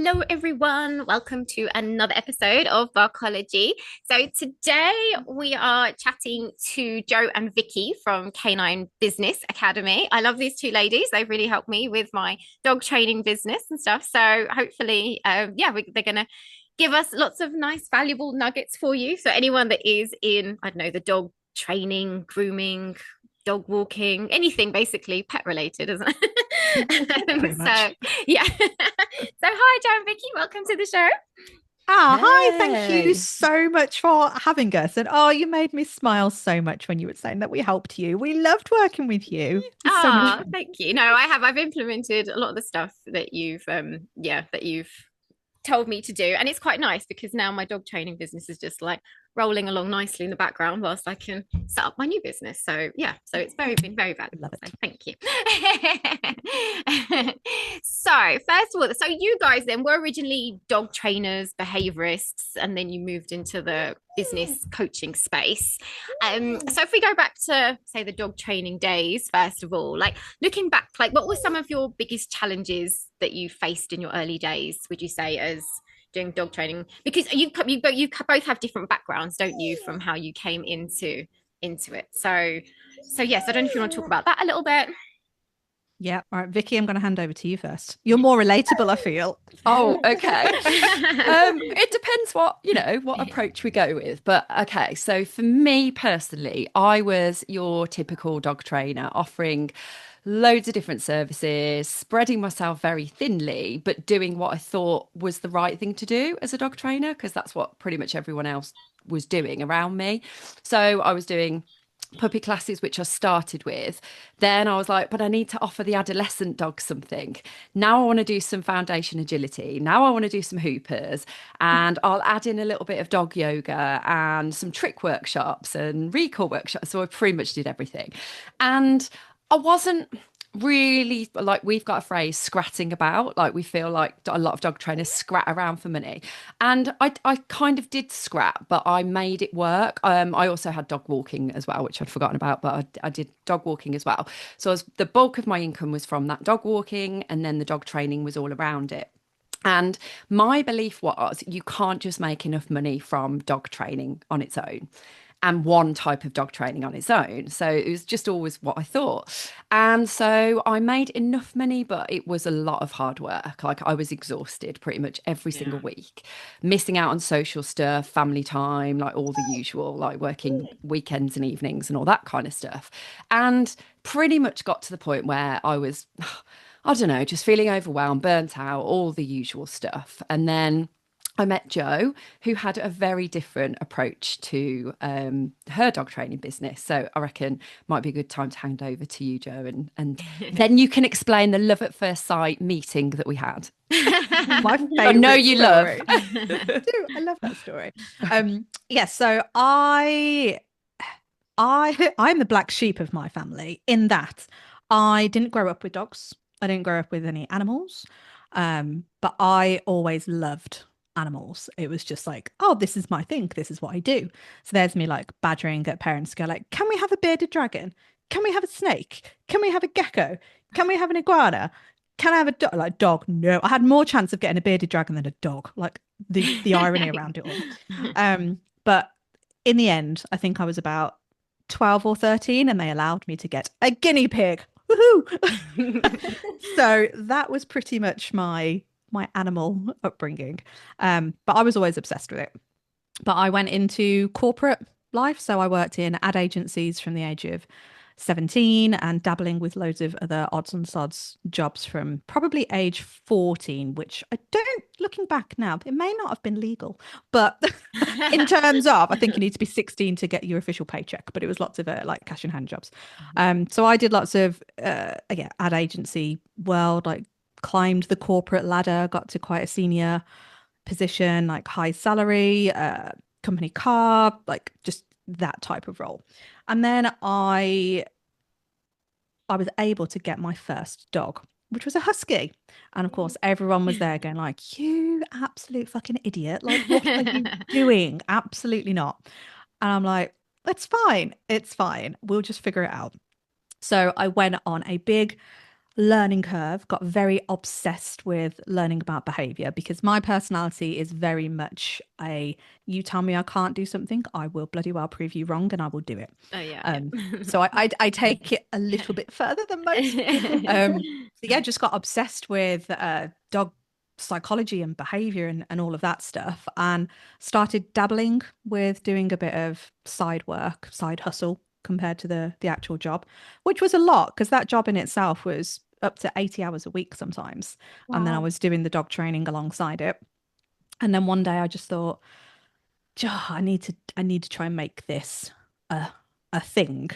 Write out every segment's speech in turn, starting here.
Hello, everyone. Welcome to another episode of Barkology. So today we are chatting to Jo and Vicky from Canine Business Academy. I love these two ladies. They've really helped me with my dog training business and stuff. So hopefully, they're going to give us lots of nice, valuable nuggets for you. So anyone that is in, I don't know, the dog training, grooming, dog walking, anything basically pet related, isn't it? Pretty much. Yeah. So hi, Jo and Vicky. Welcome to the show. Hi, thank you Hey. so much for having us. And you made me smile so much when you were saying that we helped you. We loved working with you. It was so much Ah, fun. thank you. No, I've implemented a lot of the stuff that you've told me to do. And it's quite nice because now my dog training business is just like rolling along nicely in the background whilst I can set up my new business. So yeah, so it's been very valuable. Love So it. thank you. So first of all, so you guys then were originally dog trainers, behaviorists, and then you moved into the business coaching space. So if we go back to say the dog training days, first of all, like looking back, like what were some of your biggest challenges that you faced in your early days, would you say, as doing dog training? Because you both have different backgrounds, don't you, from how you came into it. So yes, I don't know if you want to talk about that a little bit. Yeah. All right, Vicky, I'm going to hand over to you first. You're more relatable, I feel. Oh, okay. It depends what approach we go with. But okay, so for me personally, I was your typical dog trainer offering loads of different services, spreading myself very thinly, but doing what I thought was the right thing to do as a dog trainer, because that's what pretty much everyone else was doing around me. So I was doing puppy classes, which I started with. Then I was like, but I need to offer the adolescent dog something. Now I want to do some foundation agility. Now I want to do some hoopers, and I'll add in a little bit of dog yoga and some trick workshops and recall workshops. So I pretty much did everything. And I wasn't really, like, we've got a phrase, scratting about, like we feel like a lot of dog trainers scrat around for money, and I kind of did scrap, but I made it work. I also had dog walking as well, which I'd forgotten about, but I did dog walking as well. So the bulk of my income was from that dog walking, and then the dog training was all around it. And my belief was you can't just make enough money from dog training on its own and one type of dog training on its own. So it was just always what I thought. And so I made enough money, but it was a lot of hard work. Like, I was exhausted pretty much every single Yeah. week, missing out on social stuff, family time, like all the usual, like working weekends and evenings and all that kind of stuff. And pretty much got to the point where I was, I don't know, just feeling overwhelmed, burnt out, all the usual stuff. And then I met Jo, who had a very different approach to her dog training business. So I reckon might be a good time to hand over to you, Jo, and then you can explain the love at first sight meeting that we had. My I know favorite you love. story. I do. I love that story. Yes, so I'm the black sheep of my family in that I didn't grow up with dogs. I didn't grow up with any animals. But I always loved animals. It was just like, oh, this is my thing. This is what I do. So there's me like badgering at parents to go like, can we have a bearded dragon? Can we have a snake? Can we have a gecko? Can we have an iguana? Can I have a dog? Like, dog? No. I had more chance of getting a bearded dragon than a dog. Like, the irony around it all. But in the end, I think I was about 12 or 13 and they allowed me to get a guinea pig. Woohoo! So that was pretty much my animal upbringing. But I was always obsessed with it. But I went into corporate life. So I worked in ad agencies from the age of 17 and dabbling with loads of other odds and sods jobs from probably age 14, which I don't, looking back now, it may not have been legal. But in terms of, I think you need to be 16 to get your official paycheck, but it was lots of like cash in hand jobs. So I did lots of, yeah, ad agency world, like climbed the corporate ladder, got to quite a senior position, like high salary, company car, like just that type of role. And then I was able to get my first dog, which was a husky. And of course, everyone was there going like, you absolute fucking idiot. Like, what are you doing? Absolutely not. And I'm like, it's fine. It's fine. We'll just figure it out. So I went on a big learning curve, got very obsessed with learning about behavior because my personality is very much you tell me I can't do something, I will bloody well prove you wrong and I will do it. Oh yeah. So I take it a little bit further than most. So yeah, just got obsessed with dog psychology and behavior and all of that stuff, and started dabbling with doing a bit of side work, side hustle compared to the actual job, which was a lot because that job in itself was up to 80 hours a week sometimes. And then I Wow. was doing the dog training alongside it. And then one day I just thought, I need to try and make this a thing.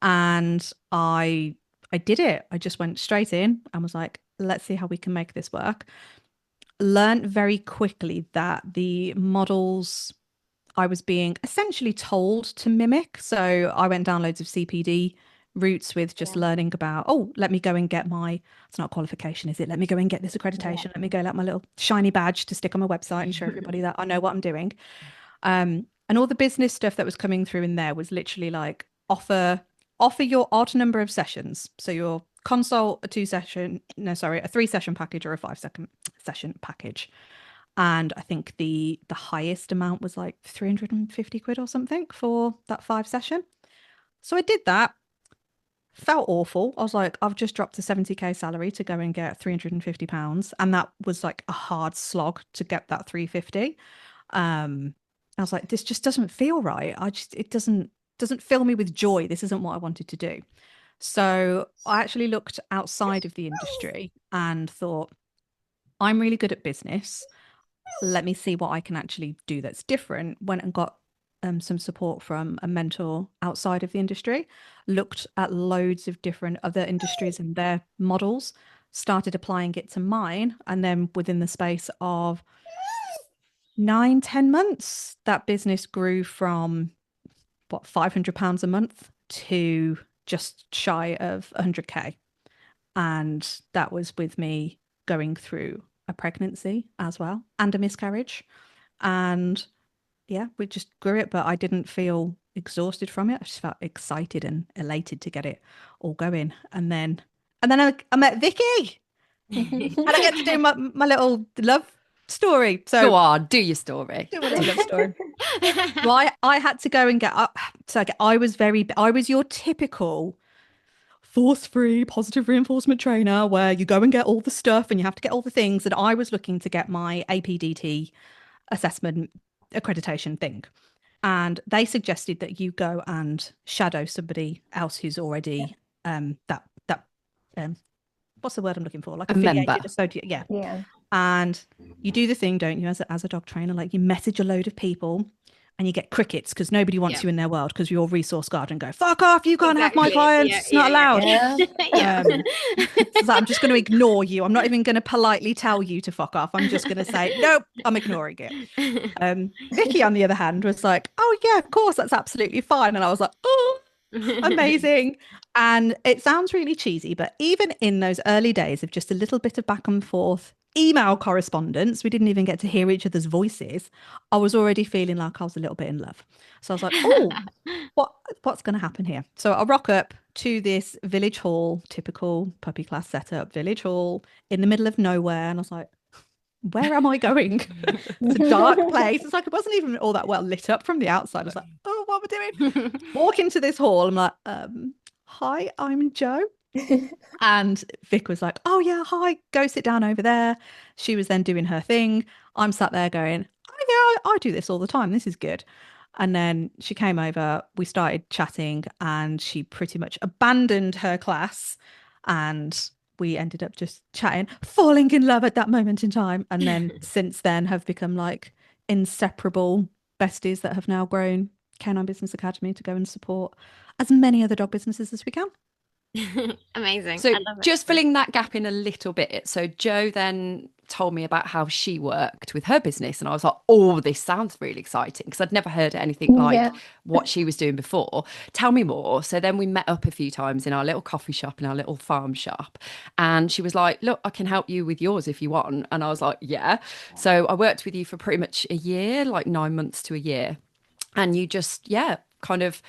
And I did it. I just went straight in and was like, let's see how we can make this work. Learned very quickly that the models I was being essentially told to mimic. So I went down loads of CPD routes with just Yeah. learning about, oh, let me go and get it's not a qualification, is it? Let me go and get this Yeah. accreditation. Let me go let my little shiny badge to stick on my website and show everybody that I know what I'm doing. And all the business stuff that was coming through in there was literally like offer your odd number of sessions. So your consult, a 3-session package or a 5-session package. And I think the highest amount was like 350 quid or something for that 5 session. So I did that. Felt awful. I was like, I've just dropped a 70k salary to go and get £350. And that was like a hard slog to get that 350. I was like, this just doesn't feel right. It doesn't fill me with joy. This isn't what I wanted to do. So I actually looked outside of the industry and thought, I'm really good at business. Let me see what I can actually do that's different. Went and got some support from a mentor outside of the industry, looked at loads of different other industries and their models, started applying it to mine. And then within the space of 9-10 months, that business grew from £500 a month to just shy of 100k. And that was with me going through a pregnancy as well and a miscarriage. And yeah, we just grew it, but I didn't feel exhausted from it. I just felt excited and elated to get it all going. And then I met Vicky and I get to do my little love story. So Go on, do your story. do a little love story. So I had to go and get up. So I was your typical force-free positive reinforcement trainer where you go and get all the stuff and you have to get all the things. And I was looking to get my APDT assessment accreditation thing. And they suggested that you go and shadow somebody else who's already what's the word I'm looking for? Like A member. affiliated, associate, yeah. Yeah. And you do the thing, don't you, as a dog trainer? Like you message a load of people and you get crickets because nobody wants you in their world because you're resource guard and go, fuck off, you can't have my clients, it's not allowed. Yeah. So I'm just going to ignore you. I'm not even going to politely tell you to fuck off. I'm just going to say, nope, I'm ignoring it. Vicky, on the other hand, was like, oh yeah, of course, that's absolutely fine. And I was like, oh, amazing. And it sounds really cheesy, but even in those early days of just a little bit of back and forth email correspondence, we didn't even get to hear each other's voices. I was already feeling like I was a little bit in love. So I was like, oh, what's going to happen here? So I rock up to this village hall, typical puppy class setup, village hall in the middle of nowhere. And I was like, where am I going? It's a dark place. It's like it wasn't even all that well lit up from the outside. I was like, oh, what am I doing? Walk into this hall. I'm like, hi, I'm Jo. And Vic was like, oh yeah, hi, go sit down over there. She was then doing her thing. I'm sat there going, oh yeah, I do this all the time. This is good. And then she came over, we started chatting, and she pretty much abandoned her class. And we ended up just chatting, falling in love at that moment in time. And then since then have become like inseparable besties that have now grown Canine Business Academy to go and support as many other dog businesses as we can. Amazing. So I love it. just filling that gap in a little bit. So Jo then told me about how she worked with her business, and I was like, oh, this sounds really exciting because I'd never heard anything like what she was doing before. Tell me more. So then we met up a few times in our little coffee shop, in our little farm shop, and she was like, look, I can help you with yours if you want. And I was like, yeah. So I worked with you for pretty much a year, like 9 months to a year, and you just kind of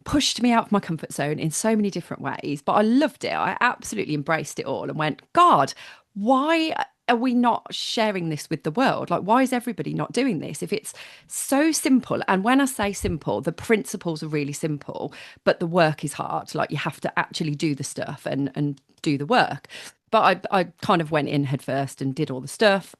pushed me out of my comfort zone in so many different ways, but I loved it. I absolutely embraced it all and went, God, why are we not sharing this with the world? Like, why is everybody not doing this? If it's so simple, and when I say simple, the principles are really simple, but the work is hard. Like, you have to actually do the stuff and do the work. But I kind of went in head first and did all the stuff.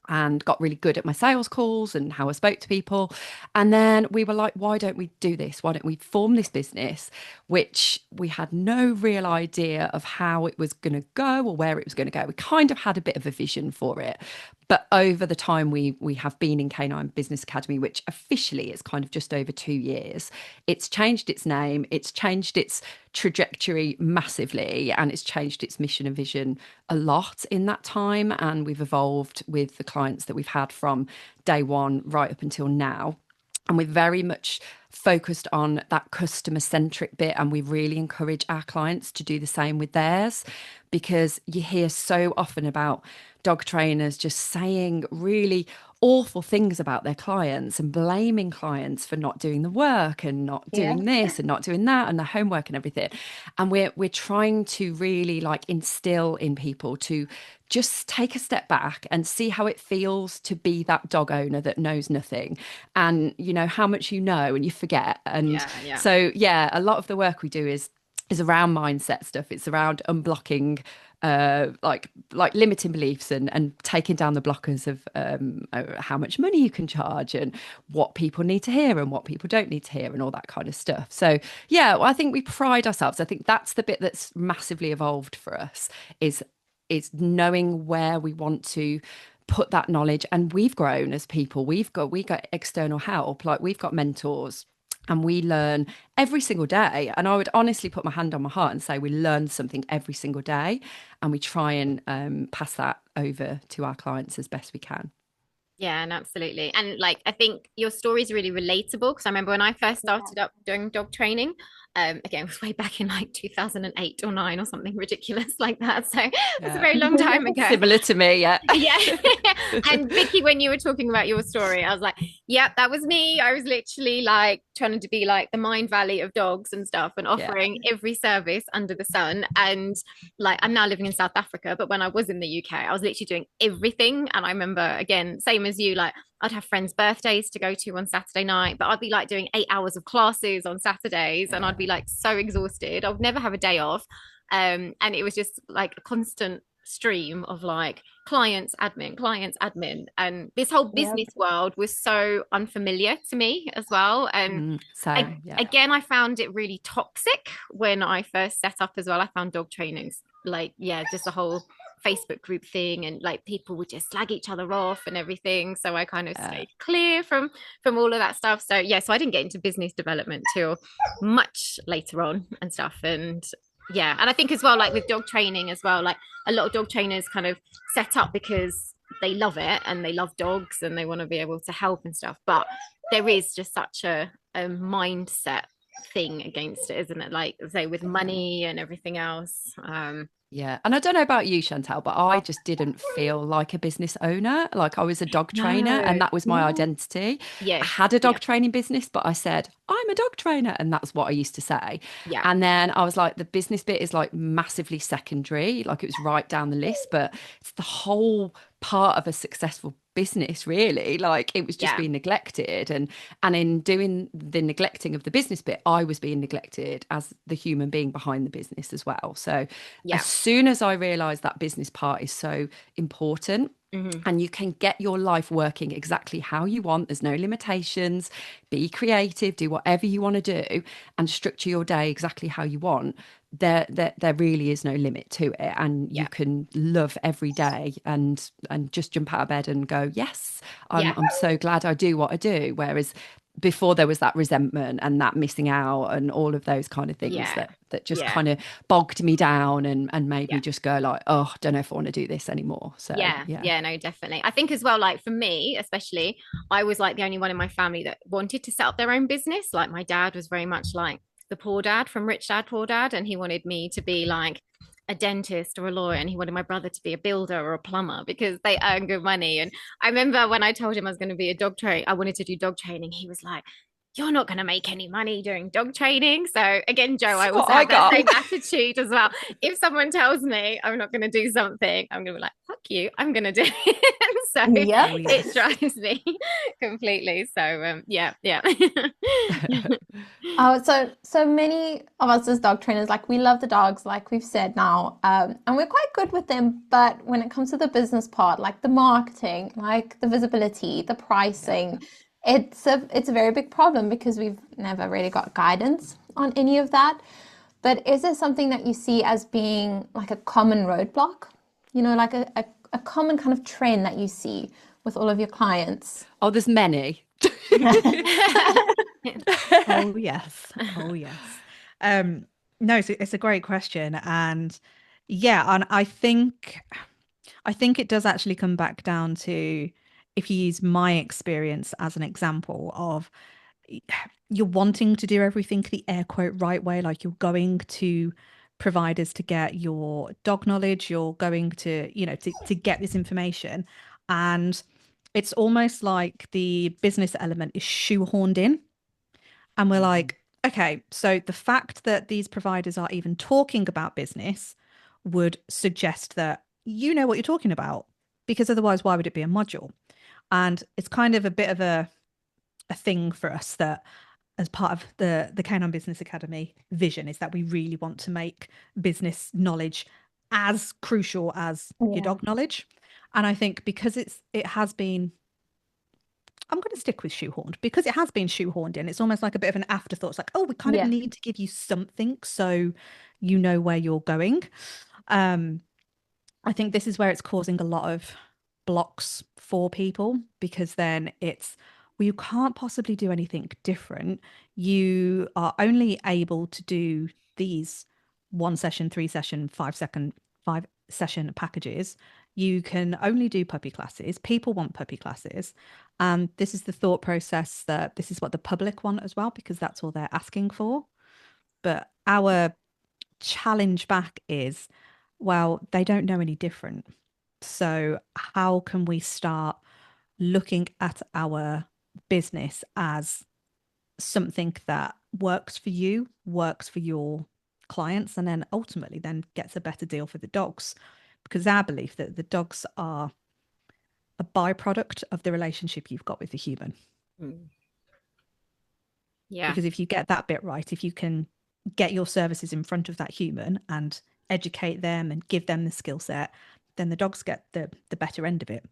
And got really good at my sales calls and how I spoke to people. And then we were like, why don't we do this? Why don't we form this business, which we had no real idea of how it was going to go or where it was going to go. We kind of had a bit of a vision for it. But over the time we have been in Canine Business Academy, which officially is kind of just over 2 years, it's changed its name, it's changed its trajectory massively, and it's changed its mission and vision a lot in that time. And we've evolved with the clients that we've had from day one right up until now. And we're very much focused on that customer centric bit. And we really encourage our clients to do the same with theirs, because you hear so often about dog trainers just saying really awful things about their clients and blaming clients for not doing the work and not doing this and not doing that and the homework and everything. And we're trying to really like instill in people to just take a step back and see how it feels to be that dog owner that knows nothing, and you know how much you know and you forget. And so a lot of the work we do is around mindset stuff. It's around unblocking like limiting beliefs and taking down the blockers of how much money you can charge and what people need to hear and what people don't need to hear and all that kind of stuff. So I think we pride ourselves. I think that's the bit that's massively evolved for us, is knowing where we want to put that knowledge. And we've grown as people. We got external help, like we've got mentors. And we learn every single day. And I would honestly put my hand on my heart and say we learn something every single day. And we try and pass that over to our clients as best we can. Yeah, and absolutely. And like, I think your story is really relatable, because I remember when I first started up doing dog training, again, it was way back in like 2008 or 9 or something ridiculous like that. So it's a very long time ago. Similar to me, yeah. Yeah. And Vicky, when you were talking about your story, I was like, yep, that was me. I was literally like trying to be like the Mind Valley of dogs and stuff, and offering every service under the sun. And like, I'm now living in South Africa, but when I was in the UK, I was literally doing everything. And I remember, again, same as you, like I'd have friends' birthdays to go to on Saturday night, but I'd be like doing 8 hours of classes on Saturdays, and I'd be like so exhausted. I'd never have a day off. And it was just like a constant stream of like clients, admin. And this whole business world was so unfamiliar to me as well. And again, I found it really toxic when I first set up as well. I found dog trainings like, just a whole Facebook group thing, and like people would just slag each other off and everything. So I kind of stayed clear from all of that stuff. So so I didn't get into business development till much later on and stuff. And and I think as well, like with dog training as well, like a lot of dog trainers kind of set up because they love it and they love dogs and they want to be able to help and stuff. But there is just such a mindset thing against it, isn't it? Like say with money and everything else. And I don't know about you, Chantal, but I just didn't feel like a business owner. Like I was a dog trainer and that was my identity. I had a dog training business, but I said, I'm a dog trainer. And that's what I used to say. And then I was like, the business bit is like massively secondary. Like it was right down the list, but it's the whole part of a successful business, really. Like it was just being neglected, and in doing the neglecting of the business bit, I was being neglected as the human being behind the business as well. So as soon as I realized that business part is so important, and you can get your life working exactly how you want, there's no limitations, be creative, do whatever you want to do and structure your day exactly how you want, there really is no limit to it. And you can love every day and just jump out of bed and go, yes, I'm so glad I do what I do. Whereas before there was that resentment and that missing out and all of those kind of things that just kind of bogged me down and made me just go like, oh, don't know if I want to do this anymore. So no, definitely. I think as well, like for me especially, I was like the only one in my family that wanted to set up their own business. Like my dad was very much like the poor dad from Rich Dad Poor Dad, and he wanted me to be like a dentist or a lawyer, and he wanted my brother to be a builder or a plumber because they earn good money. And I remember when I told him I was going to be a dog trainer, I wanted to do dog training, he was like, you're not going to make any money doing dog training. So again, Jo, I That's also what I have that got. same attitude as well. If someone tells me I'm not going to do something, I'm going to be like, fuck you, I'm going to do it. So Yep. Oh, it yes. drives me completely. So yeah. Oh, so many of us as dog trainers, like we love the dogs, like we've said now, and we're quite good with them. But when it comes to the business part, like the marketing, like the visibility, the pricing, it's a very big problem because we've never really got guidance on any of that. But is there something that you see as being like a common roadblock? You know, like a common kind of trend that you see with all of your clients? Oh, there's many. Oh yes. Oh yes. No, it's a great question. And yeah, and I think it does actually come back down to, if you use my experience as an example of, you're wanting to do everything the air quote right way, like you're going to providers to get your dog knowledge, you're going to, to get this information. And it's almost like the business element is shoehorned in. And we're like, okay, so the fact that these providers are even talking about business would suggest that you know what you're talking about, because otherwise, why would it be a module? And it's kind of a bit of a thing for us that, as part of the Canine Business Academy vision, is that we really want to make business knowledge as crucial as your Yeah. dog knowledge. And I think because it has been, I'm going to stick with shoehorned, because it has been shoehorned in. It's almost like a bit of an afterthought. It's like, oh, we kind of Yeah. need to give you something so you know where you're going. I think this is where it's causing a lot of blocks for people, because then it's, well, you can't possibly do anything different. You are only able to do these 1 session, 3 session, 5 session packages. You can only do puppy classes. People want puppy classes. This is the thought process, that this is what the public want as well, because that's all they're asking for. But our challenge back is, well, they don't know any different. So how can we start looking at our business as something that works for you, works for your clients, and then ultimately then gets a better deal for the dogs? Because our belief that the dogs are a byproduct of the relationship you've got with the human. Yeah. Because if you get that bit right, if you can get your services in front of that human and educate them and give them the skill set, then the dogs get the better end of it.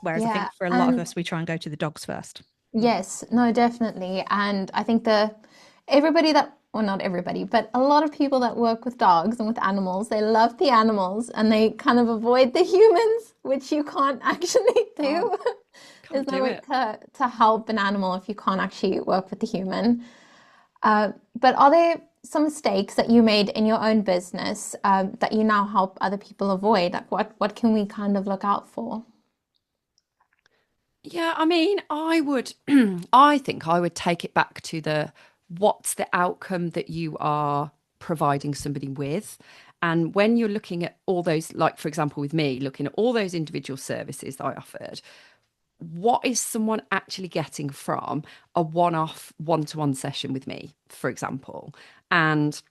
Whereas I Yeah. think for a lot of And us, we try and go to the dogs first. yes, no, definitely. And I think everybody that, well, not everybody, but a lot of people that work with dogs and with animals, they love the animals and they kind of avoid the humans, which you can't actually do. There's Can't no do way it. to help an animal if you can't actually work with the human. But are there some mistakes that you made in your own business that you now help other people avoid? Like what can we kind of look out for? Yeah, I mean, I would, I think I would take it back to what's the outcome that you are providing somebody with. And when you're looking at all those, like, for example, with me, looking at all those individual services that I offered, what is someone actually getting from a one-off, one-to-one session with me, for example? And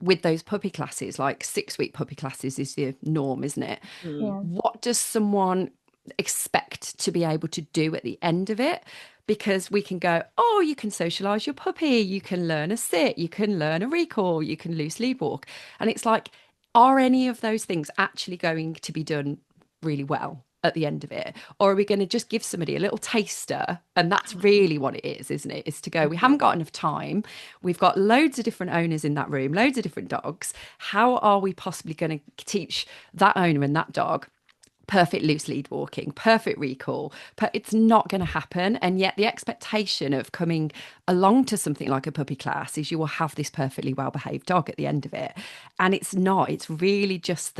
with those puppy classes, like 6-week puppy classes is the norm, isn't it? Yeah. What does someone expect to be able to do at the end of it? Because we can go, oh, you can socialize your puppy, you can learn a sit, you can learn a recall, you can loose lead walk. And it's like, are any of those things actually going to be done really well at the end of it? Or are we going to just give somebody a little taster? And that's really what it is, isn't it? Is to go, we haven't got enough time. We've got loads of different owners in that room, loads of different dogs. How are we possibly going to teach that owner and that dog perfect loose lead walking, perfect recall? But it's not going to happen. And yet the expectation of coming along to something like a puppy class is you will have this perfectly well behaved dog at the end of it. And it's not. It's really just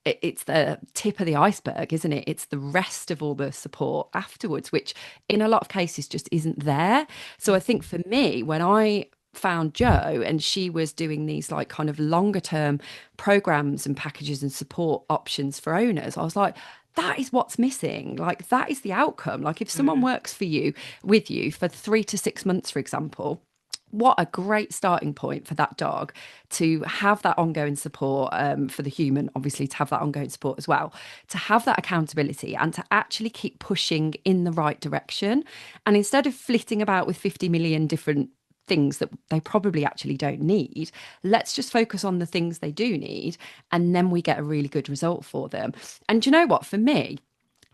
it's the tip of the iceberg, isn't it? It's the rest of all the support afterwards, which in a lot of cases just isn't there. So I think for me, when I found Jo, and she was doing these like kind of longer term programs and packages and support options for owners, I was like, that is what's missing. Like, that is the outcome. Like, if someone works for you, with you for 3 to 6 months, for example, what a great starting point for that dog to have that ongoing support, for the human, obviously, to have that ongoing support as well, to have that accountability and to actually keep pushing in the right direction. And instead of flitting about with 50 million different things that they probably actually don't need, let's just focus on the things they do need. And then we get a really good result for them. And do you know what? For me,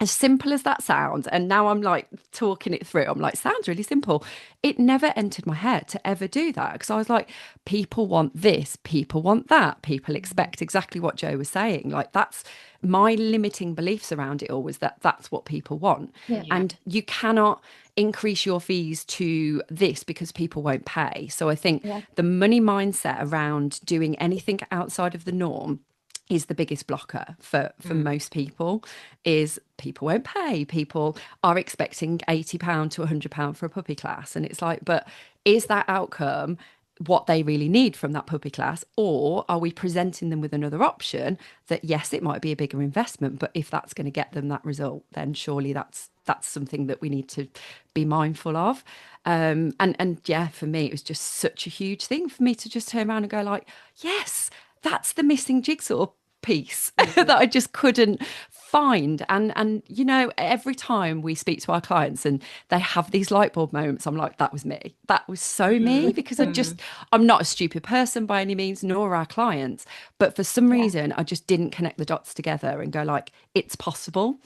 as simple as that sounds, and now I'm like talking it through, I'm like, sounds really simple. It never entered my head to ever do that, because I was like, people want this, people want that, people expect exactly what Jo was saying. Like, that's my limiting beliefs around it all, was that that's what people want. Yeah. And you cannot increase your fees to this because people won't pay. So I think the money mindset around doing anything outside of the norm is the biggest blocker for most people. Is people won't pay. People are expecting £80 to £100 for a puppy class. And it's like, but is that outcome what they really need from that puppy class? Or are we presenting them with another option that, yes, it might be a bigger investment, but if that's going to get them that result, then surely that's something that we need to be mindful of. And yeah, for me, it was just such a huge thing for me to just turn around and go like, yes, that's the missing jigsaw piece that I just couldn't find. And you know, every time we speak to our clients and they have these light bulb moments, I'm like, that was me. That was so me, because I'm not a stupid person by any means, nor our clients. But for some reason, I just didn't connect the dots together and go like, it's possible.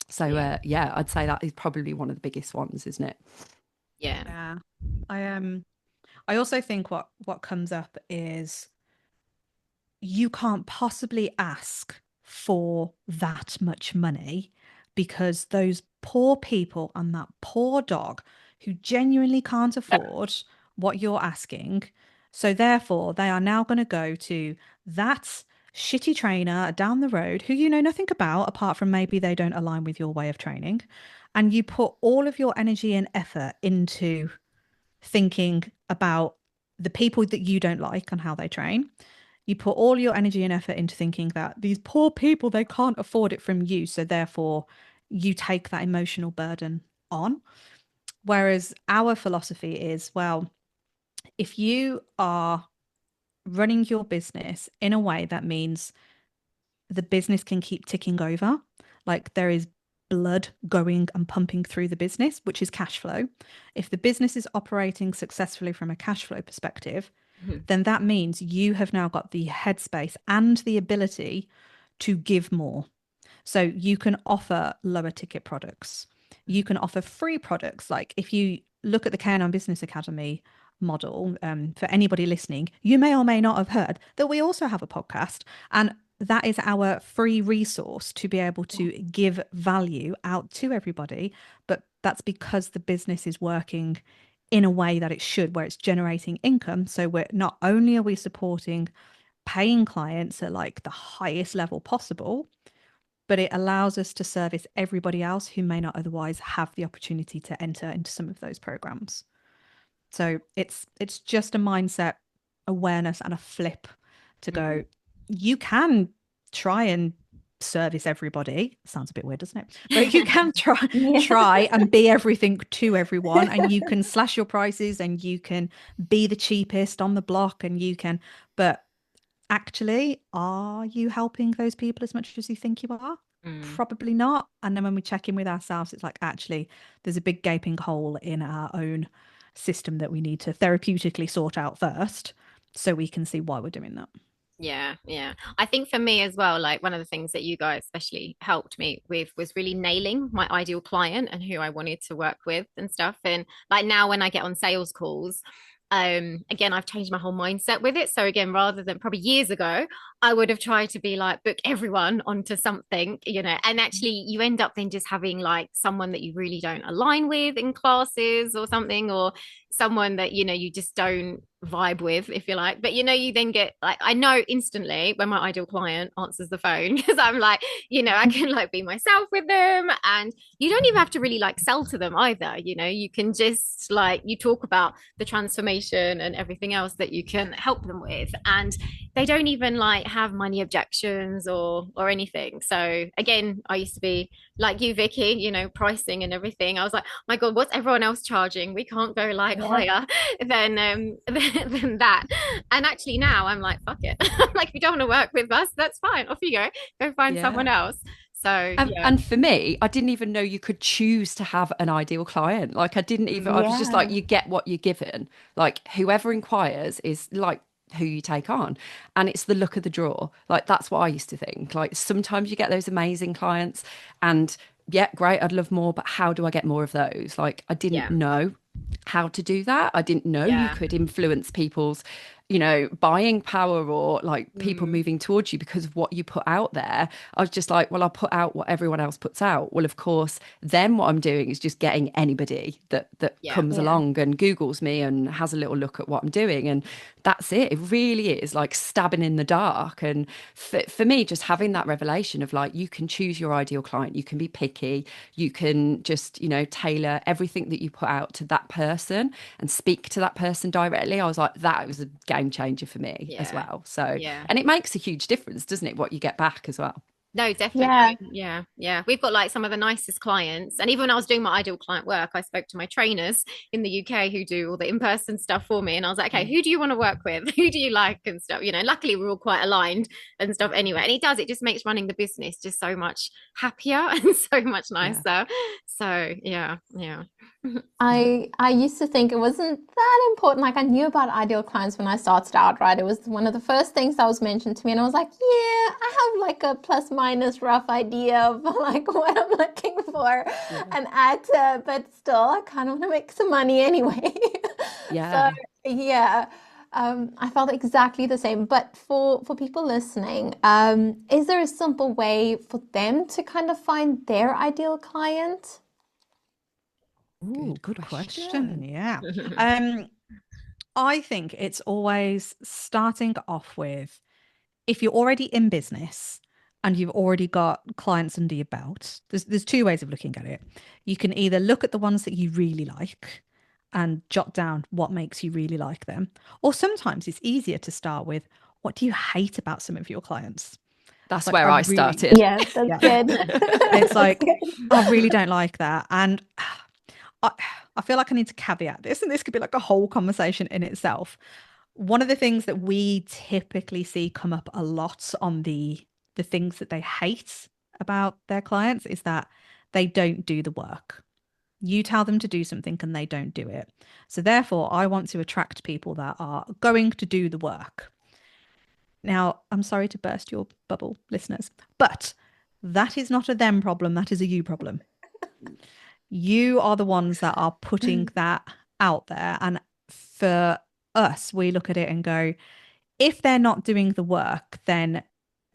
So yeah, I'd say that is probably one of the biggest ones, isn't it? Yeah. I also think what comes up is, you can't possibly ask for that much money, because those poor people and that poor dog who genuinely can't afford what you're asking. So therefore, they are now going to go to that shitty trainer down the road who you know nothing about, apart from maybe they don't align with your way of training. And you put all of your energy and effort into thinking about the people that you don't like and how they train. You put all your energy and effort into thinking that these poor people, they can't afford it from you. So therefore, you take that emotional burden on. Whereas our philosophy is, well, if you are running your business in a way that means the business can keep ticking over, like there is blood going and pumping through the business, which is cash flow. If the business is operating successfully from a cash flow perspective, then that means you have now got the headspace and the ability to give more. So you can offer lower ticket products. You can offer free products. Like if you look at the Canine Business Academy model, for anybody listening, you may or may not have heard that we also have a podcast, and that is our free resource to be able to give value out to everybody. But that's because the business is working in a way that it should, where it's generating income. So we're not only are we supporting paying clients at like the highest level possible, but it allows us to service everybody else who may not otherwise have the opportunity to enter into some of those programs. So it's just a mindset awareness and a flip to go, you can try and service everybody. Sounds a bit weird, doesn't it? But you can try and be everything to everyone, and you can slash your prices and you can be the cheapest on the block, and you can, but actually, are you helping those people as much as you think you are? Probably not. And then when we check in with ourselves, it's like, actually, there's a big gaping hole in our own system that we need to therapeutically sort out first, so we can see why we're doing that. Yeah. I think for me as well, like one of the things that you guys especially helped me with was really nailing my ideal client and who I wanted to work with and stuff. And like now when I get on sales calls, again, I've changed my whole mindset with it. So again, rather than probably years ago, I would have tried to be like, book everyone onto something, you know, and actually you end up then just having like someone that you really don't align with in classes or something, or someone that, you know, you just don't vibe with, if you like. But, you know, you then get like, I know instantly when my ideal client answers the phone because I'm like, you know, I can like be myself with them. And you don't even have to really like sell to them either. You know, you can just like, you talk about the transformation and everything else that you can help them with. And they don't even like have money objections or anything. So again, I used to be like you, Vicky, you know, pricing and everything. I was like, oh my God, what's everyone else charging? We can't go like higher than than that. And actually now I'm like, fuck it. Like, if you don't want to work with us, that's fine. Off you go find someone else. So and for me, I didn't even know you could choose to have an ideal client. Like I didn't even, I was just like, you get what you're given. Like whoever inquires is like who you take on. And it's the luck of the draw. Like that's what I used to think. Like sometimes you get those amazing clients and yeah, great, I'd love more, but how do I get more of those? Like I didn't know how to do that. I didn't know you could influence people's, you know, buying power or like people moving towards you because of what you put out there. I was just like, well, I'll put out what everyone else puts out. Well, of course, then what I'm doing is just getting anybody that comes along and Googles me and has a little look at what I'm doing. And that's it. It really is like stabbing in the dark. And for me, just having that revelation of like, you can choose your ideal client, you can be picky, you can just, you know, tailor everything that you put out to that person and speak to that person directly. I was like, that was a game changer for me as well. So, and it makes a huge difference, doesn't it? What you get back as well. No, definitely. Yeah. We've got like some of the nicest clients. And even when I was doing my ideal client work, I spoke to my trainers in the UK who do all the in-person stuff for me. And I was like, okay, who do you want to work with? Who do you like and stuff? You know, luckily we're all quite aligned and stuff anyway. And it just makes running the business just so much happier and so much nicer. So yeah. I used to think it wasn't that important. Like I knew about ideal clients when I started out, right? It was one of the first things that was mentioned to me, and I was like, yeah, I have like a plus minus rough idea of like what I'm looking for and but still I kind of want to make some money anyway. So yeah. I felt exactly the same. But for people listening, is there a simple way for them to kind of find their ideal client? Ooh, good question. Yeah. I think it's always starting off with, if you're already in business and you've already got clients under your belt, there's two ways of looking at it. You can either look at the ones that you really like and jot down what makes you really like them, or sometimes it's easier to start with, what do you hate about some of your clients? That's like, where I started. Yeah, that's good. It's like, I really don't like that. And I feel like I need to caveat this, and this could be like a whole conversation in itself. One of the things that we typically see come up a lot on the things that they hate about their clients is that they don't do the work. You tell them to do something and they don't do it. So therefore, I want to attract people that are going to do the work. Now, I'm sorry to burst your bubble, listeners, but that is not a them problem. That is a you problem. You are the ones that are putting that out there. And for us, we look at it and go, if they're not doing the work, then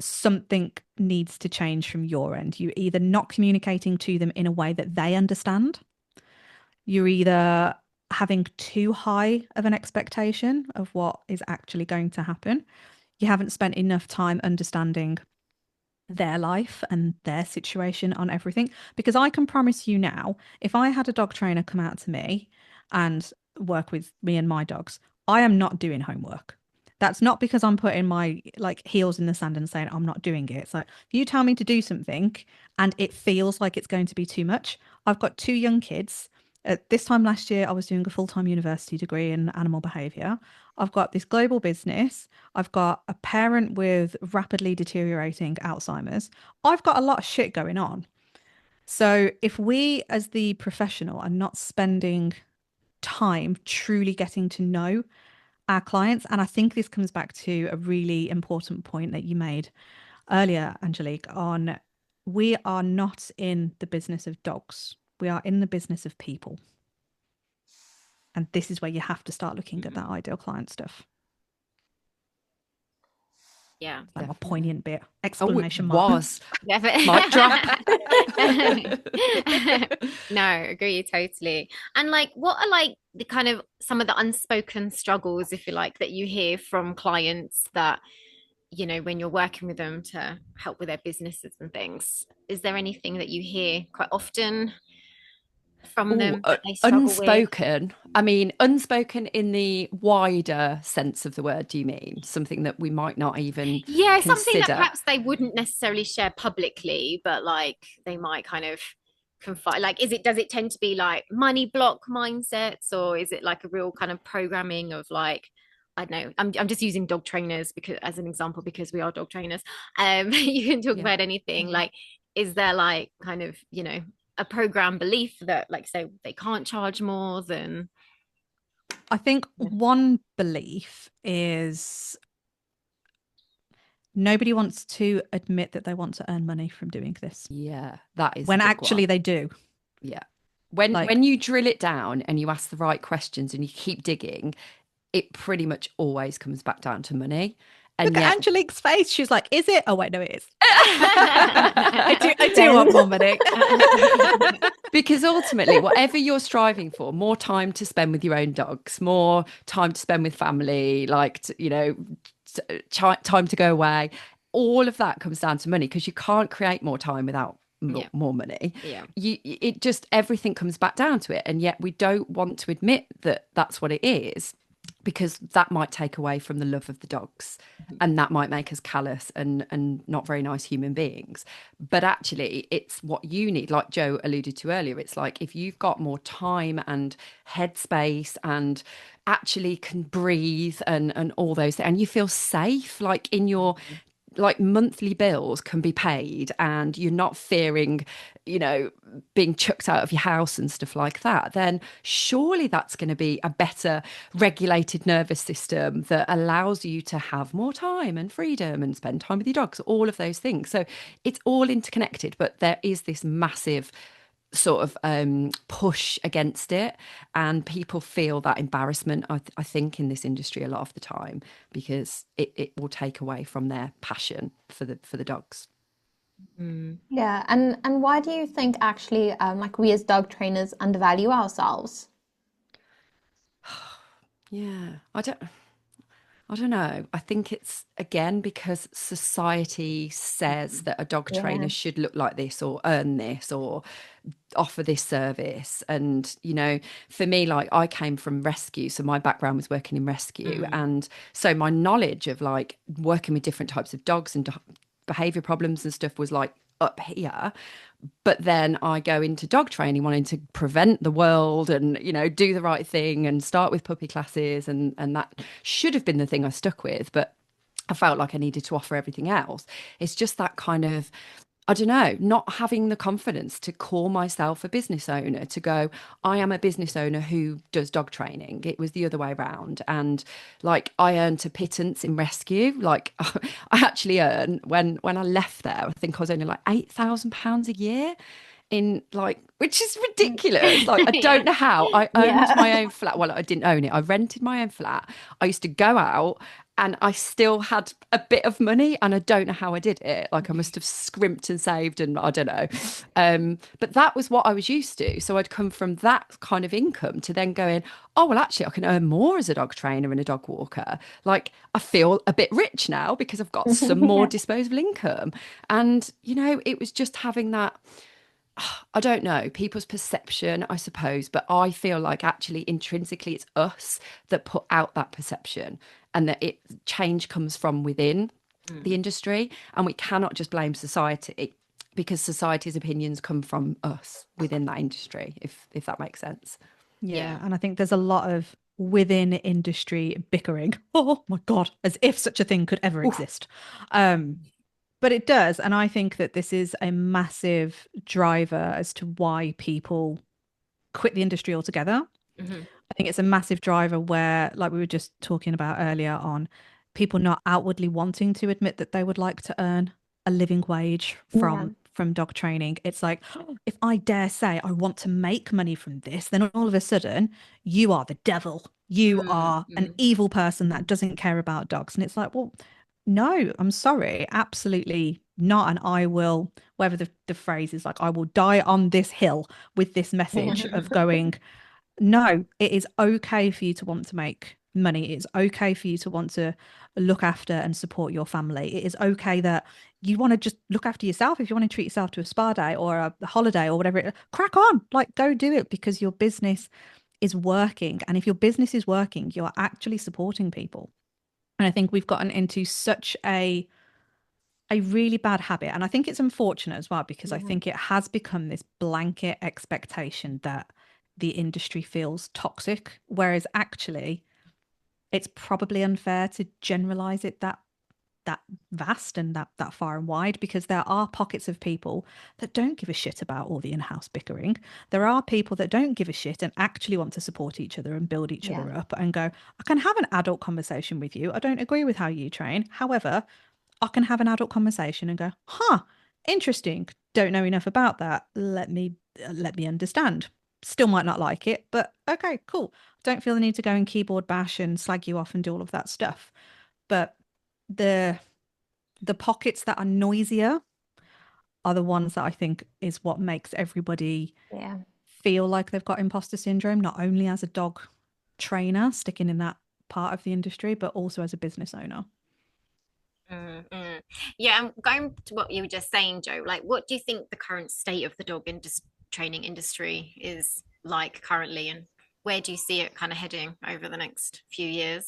something needs to change from your end. You're either not communicating to them in a way that they understand. You're either having too high of an expectation of what is actually going to happen. You haven't spent enough time understanding their life and their situation on everything. Because I can promise you now, if I had a dog trainer come out to me and work with me and my dogs, I am not doing homework. That's not because I'm putting my like heels in the sand and saying I'm not doing it. It's like, if you tell me to do something and it feels like it's going to be too much. I've got 2 young kids. At this time last year, I was doing a full-time university degree in animal behavior. I've got this global business. I've got a parent with rapidly deteriorating Alzheimer's. I've got a lot of shit going on. So if we as the professional are not spending time truly getting to know our clients, and I think this comes back to a really important point that you made earlier, Angelique, on we are not in the business of dogs. We are in the business of people. And this is where you have to start looking at that ideal client stuff. Yeah. Like my Definitely. poignant bit. Oh, Exclamation it mark. was. Definitely. Mic drop. No, agree totally. And like, what are like the kind of some of the unspoken struggles, if you like, that you hear from clients that, you know, when you're working with them to help with their businesses and things? Is there anything that you hear quite often from Oh, them that they struggle with? unspoken. I mean, unspoken in the wider sense of the word, do you mean? Something that we might not even Yeah, something that consider. perhaps they wouldn't necessarily share publicly, but like they might kind of confide. Like, does it tend to be like money block mindsets, or is it like a real kind of programming of like, I don't know, I'm just using dog trainers because as an example, because we are dog trainers. You can talk Yeah. about anything. Like, is there like kind of, you know, a program belief that like say they can't charge more than I think one belief is nobody wants to admit that they want to earn money from doing this, Yeah, that is a when big actually one. they do. Yeah. When Like, when you drill it down and you ask the right questions and you keep digging, it pretty much always comes back down to money. And look at yet Angelique's face. She's like, is it? Oh, wait, no, it is. I I do want more money. because ultimately, whatever you're striving for, more time to spend with your own dogs, more time to spend with family, like, time to go away, all of that comes down to money because you can't create more time without Yeah. more money. Yeah. It just, everything comes back down to it. And yet we don't want to admit that that's what it is, because that might take away from the love of the dogs, and that might make us callous and not very nice human beings. But actually it's what you need, like Jo alluded to earlier. It's like if you've got more time and headspace and actually can breathe and all those things, and you feel safe, like in your like monthly bills can be paid and you're not fearing, being chucked out of your house and stuff like that, then surely that's going to be a better regulated nervous system that allows you to have more time and freedom and spend time with your dogs, all of those things. So it's all interconnected, but there is this massive sort of push against it, and people feel that embarrassment, I think, in this industry a lot of the time, because it will take away from their passion for the dogs. Yeah, and why do you think actually like we as dog trainers undervalue ourselves? Yeah, I don't know. I think it's, again, because society says that a dog Yeah. trainer should look like this or earn this or offer this service. And, for me, like, I came from rescue. So my background was working in rescue. And so my knowledge of like working with different types of dogs and behavior problems and stuff was like up here. But then I go into dog training wanting to prevent the world and, do the right thing and start with puppy classes. And that should have been the thing I stuck with. But I felt like I needed to offer everything else. It's just that kind of, I don't know, not having the confidence to call myself a business owner, to go, I am a business owner who does dog training. It was the other way around. And like, I earned a pittance in rescue. Like, I actually earned, when I left there, I think I was only like £8,000 a year, in like, which is ridiculous. Like, I don't know how. I owned Yeah. my own flat. Well, I didn't own it. I rented my own flat. I used to go out and I still had a bit of money, and I don't know how I did it. Like, I must have scrimped and saved, and I don't know. But that was what I was used to. So I'd come from that kind of income to then going, oh, well, actually, I can earn more as a dog trainer and a dog walker. Like, I feel a bit rich now because I've got some more disposable income. And, it was just having that, I don't know, people's perception, I suppose, but I feel like actually intrinsically it's us that put out that perception, and that change comes from within the industry, and we cannot just blame society, because society's opinions come from us within that industry, if that makes sense. Yeah, and I think there's a lot of within industry bickering. Oh my God, as if such a thing could ever exist. But it does. And I think that this is a massive driver as to why people quit the industry altogether. I think it's a massive driver where, like we were just talking about earlier on, people not outwardly wanting to admit that they would like to earn a living wage from dog training. It's like, if I dare say I want to make money from this, then all of a sudden you are the devil. You are an evil person that doesn't care about dogs. And it's like, well, No, I'm sorry, absolutely not. And I will, whether the phrase is like, I will die on this hill with this message of going, no, it is okay for you to want to make money. It's okay for you to want to look after and support your family. It is okay that you want to just look after yourself. If you want to treat yourself to a spa day or a holiday or whatever, crack on, like go do it, because your business is working. And if your business is working, you're actually supporting people. And I think we've gotten into such a really bad habit. And I think it's unfortunate as well, because I think it has become this blanket expectation that the industry feels toxic, whereas actually it's probably unfair to generalize it that vast and that far and wide, because there are pockets of people that don't give a shit about all the in-house bickering. There are people that don't give a shit and actually want to support each other and build each other up and go, I can have an adult conversation with you. I don't agree with how you train. However, I can have an adult conversation and go, interesting. Don't know enough about that. Let me understand. Still might not like it, but okay, cool. Don't feel the need to go and keyboard bash and slag you off and do all of that stuff. But the pockets that are noisier are the ones that I think is what makes everybody feel like they've got imposter syndrome, not only as a dog trainer sticking in that part of the industry, but also as a business owner. Yeah, and going to what you were just saying, Jo, like what do you think the current state of the training industry is like currently, and where do you see it kind of heading over the next few years?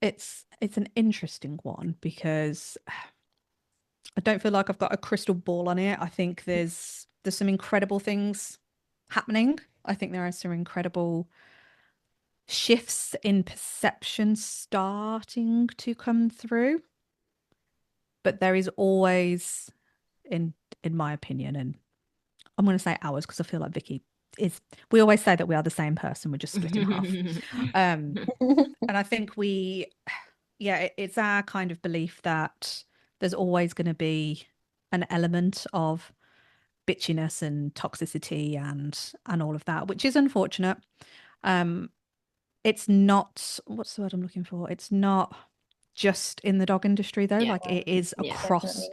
It's an interesting one, because I don't feel like I've got a crystal ball on it. I think there's some incredible things happening. I think there are some incredible shifts in perception starting to come through. But there is always, in my opinion, and I'm going to say ours because I feel like Vicky is, we always say that we are the same person, we're just split in half. And I think it's our kind of belief that there's always going to be an element of bitchiness and toxicity and all of that, which is unfortunate. It's not, what's the word I'm looking for? It's not just in the dog industry though. Like it is across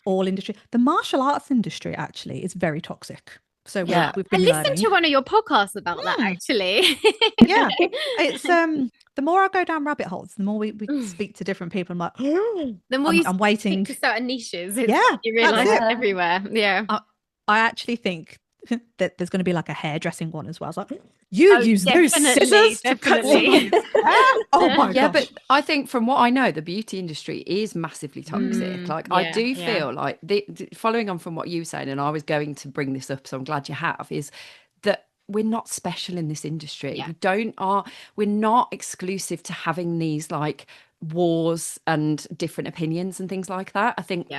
all industry. The martial arts industry actually is very toxic. So we've been listened to one of your podcasts about that actually. It's the more I go down rabbit holes, the more we speak to different people. I'm like, the more I'm waiting to certain niches. You realize it's everywhere. I actually think that there's going to be like a hairdressing one as well. It's like, use those scissors to cut someone's hair? Oh my gosh. But I think from what I know, the beauty industry is massively toxic. I do feel like following on from what you were saying, and I was going to bring this up, so I'm glad you have, is that we're not special in this industry. We're not exclusive to having these like wars and different opinions and things like that. I think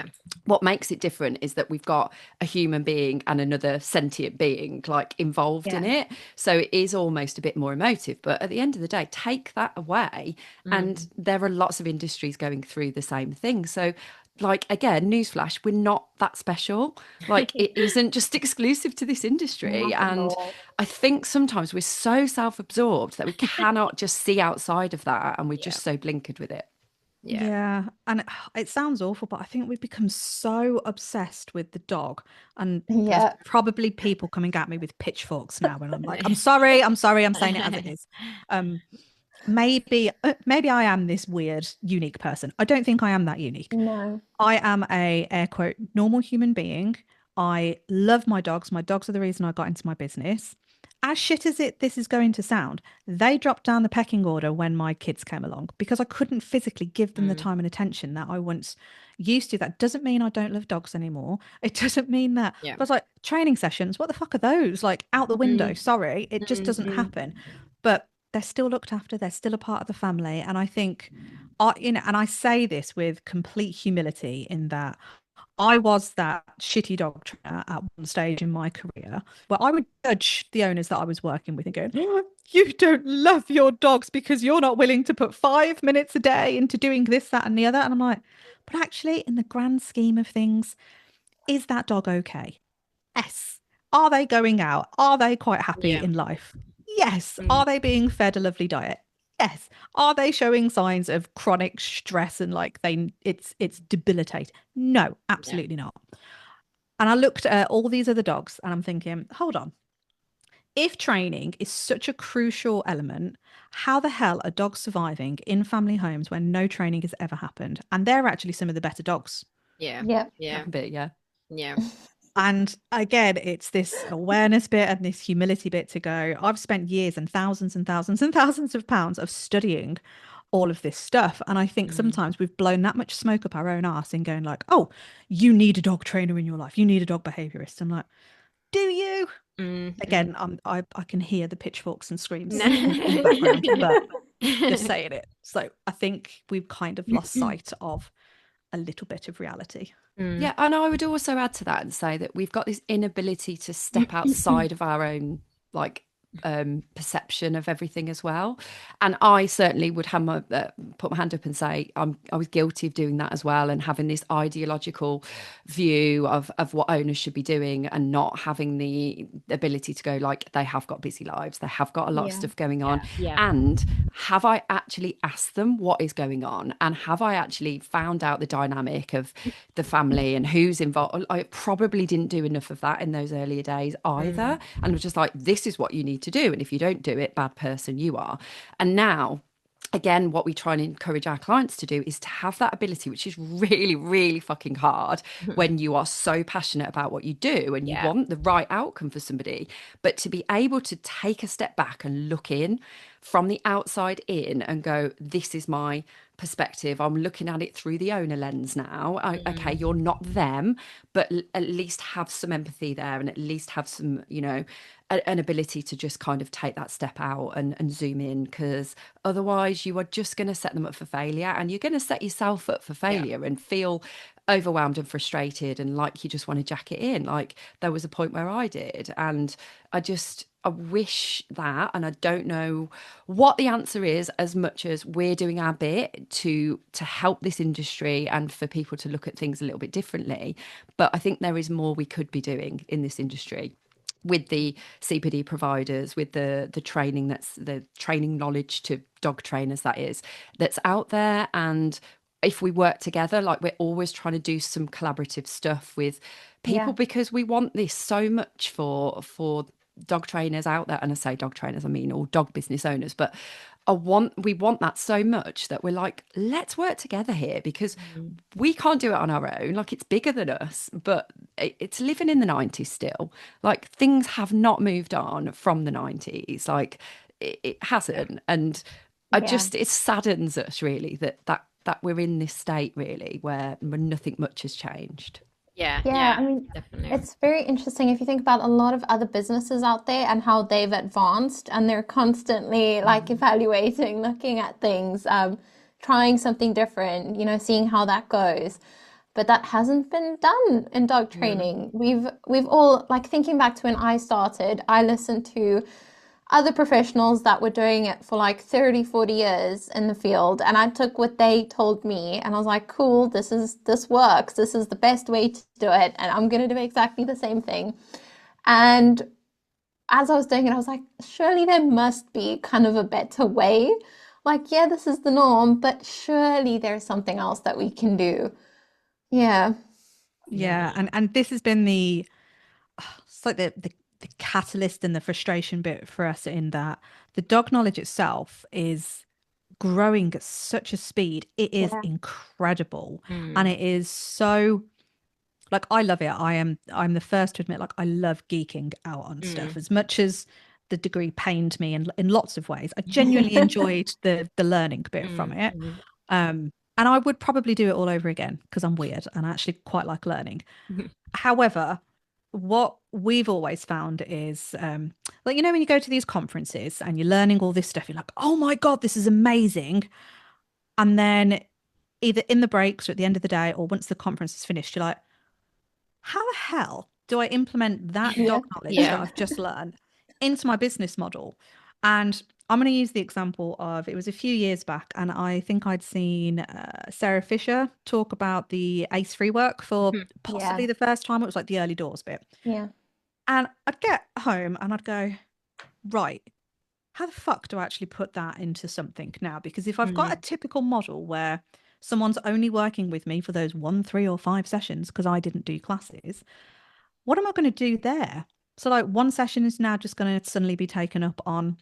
what makes it different is that we've got a human being and another sentient being like involved in it, so it is almost a bit more emotive. But at the end of the day, take that away and there are lots of industries going through the same thing. So like, again, newsflash, we're not that special. Like it isn't just exclusive to this industry. And I think sometimes we're so self-absorbed that we cannot just see outside of that, and we're just so blinkered with it. Yeah. And it sounds awful, but I think we've become so obsessed with the dog, and there's probably people coming at me with pitchforks now, and I'm like, I'm sorry, I'm saying it as it is. Maybe I am this weird, unique person. I don't think I am that unique. No. I am a air quote normal human being. I love my dogs. My dogs are the reason I got into my business. As shit as this is going to sound, they dropped down the pecking order when my kids came along, because I couldn't physically give them the time and attention that I once used to. That doesn't mean I don't love dogs anymore. It doesn't mean that. I was like, training sessions, what the fuck are those? Like out the window. Sorry, it just doesn't happen. But they're still looked after. They're still a part of the family. And I think, and I say this with complete humility, in that I was that shitty dog trainer at one stage in my career, where I would judge the owners that I was working with and go, oh, you don't love your dogs because you're not willing to put 5 minutes a day into doing this, that, and the other. And I'm like, but actually, in the grand scheme of things, is that dog okay? Yes. Are they going out? Are they quite happy in life? Yes. Are they being fed a lovely diet? Yes. Are they showing signs of chronic stress and like it's debilitating? No, absolutely not. And I looked at all these other dogs and I'm thinking, hold on. If training is such a crucial element, how the hell are dogs surviving in family homes when no training has ever happened? And they're actually some of the better dogs. Yeah. Yep. Yeah. A bit, yeah. Yeah. And again, it's this awareness bit and this humility bit to go. I've spent years and thousands and thousands and thousands of pounds of studying all of this stuff. And I think sometimes we've blown that much smoke up our own arse in going like, oh, you need a dog trainer in your life. You need a dog behaviorist. I'm like, do you? Again, I can hear the pitchforks and screams in the background, but just saying it. So I think we've kind of lost sight of a little bit of reality. Yeah, and I would also add to that and say that we've got this inability to step outside of our own like perception of everything as well. And I certainly would have put my hand up and say I was guilty of doing that as well, and having this ideological view of what owners should be doing and not having the ability to go like, they have got busy lives, they have got a lot of stuff going on. And have I actually asked them what is going on, and have I actually found out the dynamic of the family and who's involved? I probably didn't do enough of that in those earlier days either, and was just like, this is what you need to do, and if you don't do it, bad person you are. And now again, what we try and encourage our clients to do is to have that ability, which is really, really fucking hard when you are so passionate about what you do and you want the right outcome for somebody, but to be able to take a step back and look in from the outside in and go, this is my perspective. I'm looking at it through the owner lens now. Okay, you're not them, but at least have some empathy there, and at least have some, you know, an ability to just kind of take that step out and zoom in, because otherwise you are just going to set them up for failure, and you're going to set yourself up for failure and feel overwhelmed and frustrated and like you just want to jack it in. Like there was a point where I did, and I wish that, and I don't know what the answer is, as much as we're doing our bit to help this industry and for people to look at things a little bit differently. But I think there is more we could be doing in this industry with the CPD providers, with the training, that's the training knowledge to dog trainers that's out there. And if we work together, like we're always trying to do some collaborative stuff with people, because we want this so much for dog trainers out there. And I say dog trainers, I mean all dog business owners, but we want that so much that we're like, let's work together here, because we can't do it on our own. Like it's bigger than us, but it's living in the 90s still. Like things have not moved on from the 90s. Like it hasn't. And it saddens us really that we're in this state really where nothing much has changed. I mean, definitely. it's very interesting if you think about a lot of other businesses out there and how they've advanced, and they're constantly like evaluating, looking at things, trying something different, you know, seeing how that goes. But that hasn't been done in dog training. We've all, like, thinking back to when I started, I listened to other professionals that were doing it for like 30, 40 years in the field. And I took what they told me and I was like, cool, this works. This is the best way to do it. And I'm going to do exactly the same thing. And as I was doing it, I was like, surely there must be kind of a better way. Like, yeah, this is the norm, but surely there's something else that we can do. Yeah. Yeah. And this has been it's like the catalyst and the frustration bit for us, in that the dog knowledge itself is growing at such a speed. It is incredible. And it is so, like, I love it. I'm the first to admit, like, I love geeking out on stuff, as much as the degree pained me in lots of ways. I genuinely enjoyed the learning bit from it. And I would probably do it all over again, because I'm weird and I actually quite like learning. However, what we've always found is, like, you know, when you go to these conferences and you're learning all this stuff, you're like, oh my God, this is amazing. And then either in the breaks or at the end of the day, or once the conference is finished, you're like, how the hell do I implement that dog knowledge that I've just learned into my business model? And I'm going to use the example of, it was a few years back, and I think I'd seen Sarah Fisher talk about the ACE free work for possibly the first time. It was like the early doors bit. Yeah. And I'd get home and I'd go, right, how the fuck do I actually put that into something now? Because if I've got a typical model where someone's only working with me for those 1, 3, or 5 sessions because I didn't do classes, what am I going to do there? So like one session is now just going to suddenly be taken up on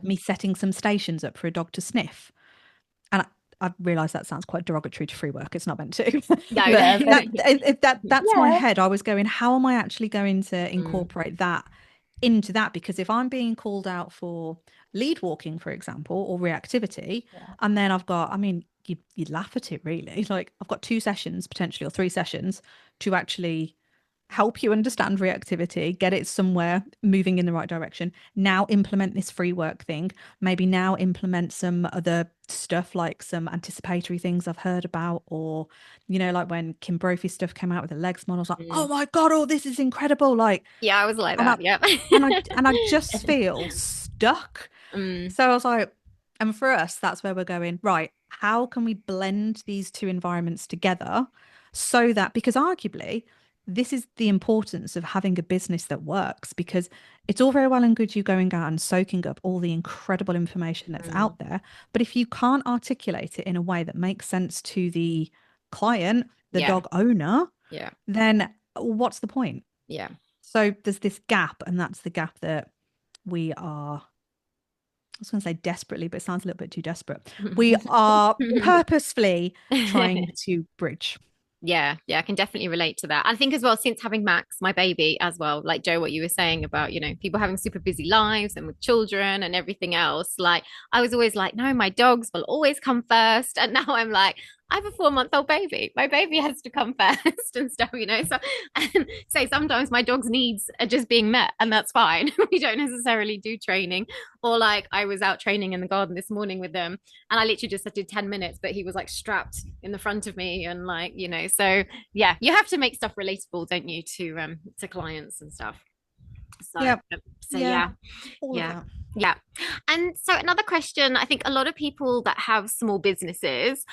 me setting some stations up for a dog to sniff. And I realise that sounds quite derogatory to free work. It's not meant to. That's my head. I was going, how am I actually going to incorporate that into that? Because if I'm being called out for lead walking, for example, or reactivity, and then I've got, I mean, you'd laugh at it really. Like I've got 2 sessions potentially, or 3 sessions to actually help you understand reactivity, get it somewhere moving in the right direction. Now implement this free work thing. Maybe now implement some other stuff, like some anticipatory things I've heard about, or, you know, like when Kim Brophy's stuff came out with the legs model, I was like, oh my God, oh, this is incredible. Like, yeah, I was like that. Yeah. and I just feel stuck. So I was like, and for us, that's where we're going, right, how can we blend these 2 environments together so that, because arguably, this is the importance of having a business that works, because it's all very well and good you going out and soaking up all the incredible information that's out there. But if you can't articulate it in a way that makes sense to the client, the dog owner, then what's the point? Yeah. So there's this gap, and that's the gap that we are, I was going to say desperately, but it sounds a little bit too desperate. We are purposefully trying to bridge. Yeah, I can definitely relate to that. I think as well, since having Max, my baby as well, like Jo, what you were saying about, you know, people having super busy lives and with children and everything else, like I was always like, no, my dogs will always come first. And now I'm like, I have a 4-month-old baby. My baby has to come first and stuff, you know. So, and say sometimes my dog's needs are just being met, and that's fine. We don't necessarily do training. Or like I was out training in the garden this morning with them, and I literally just did 10 minutes, but he was like strapped in the front of me, and like, you know. So yeah, you have to make stuff relatable, don't you, to clients and stuff. So yeah. And so another question, I think a lot of people that have small businesses,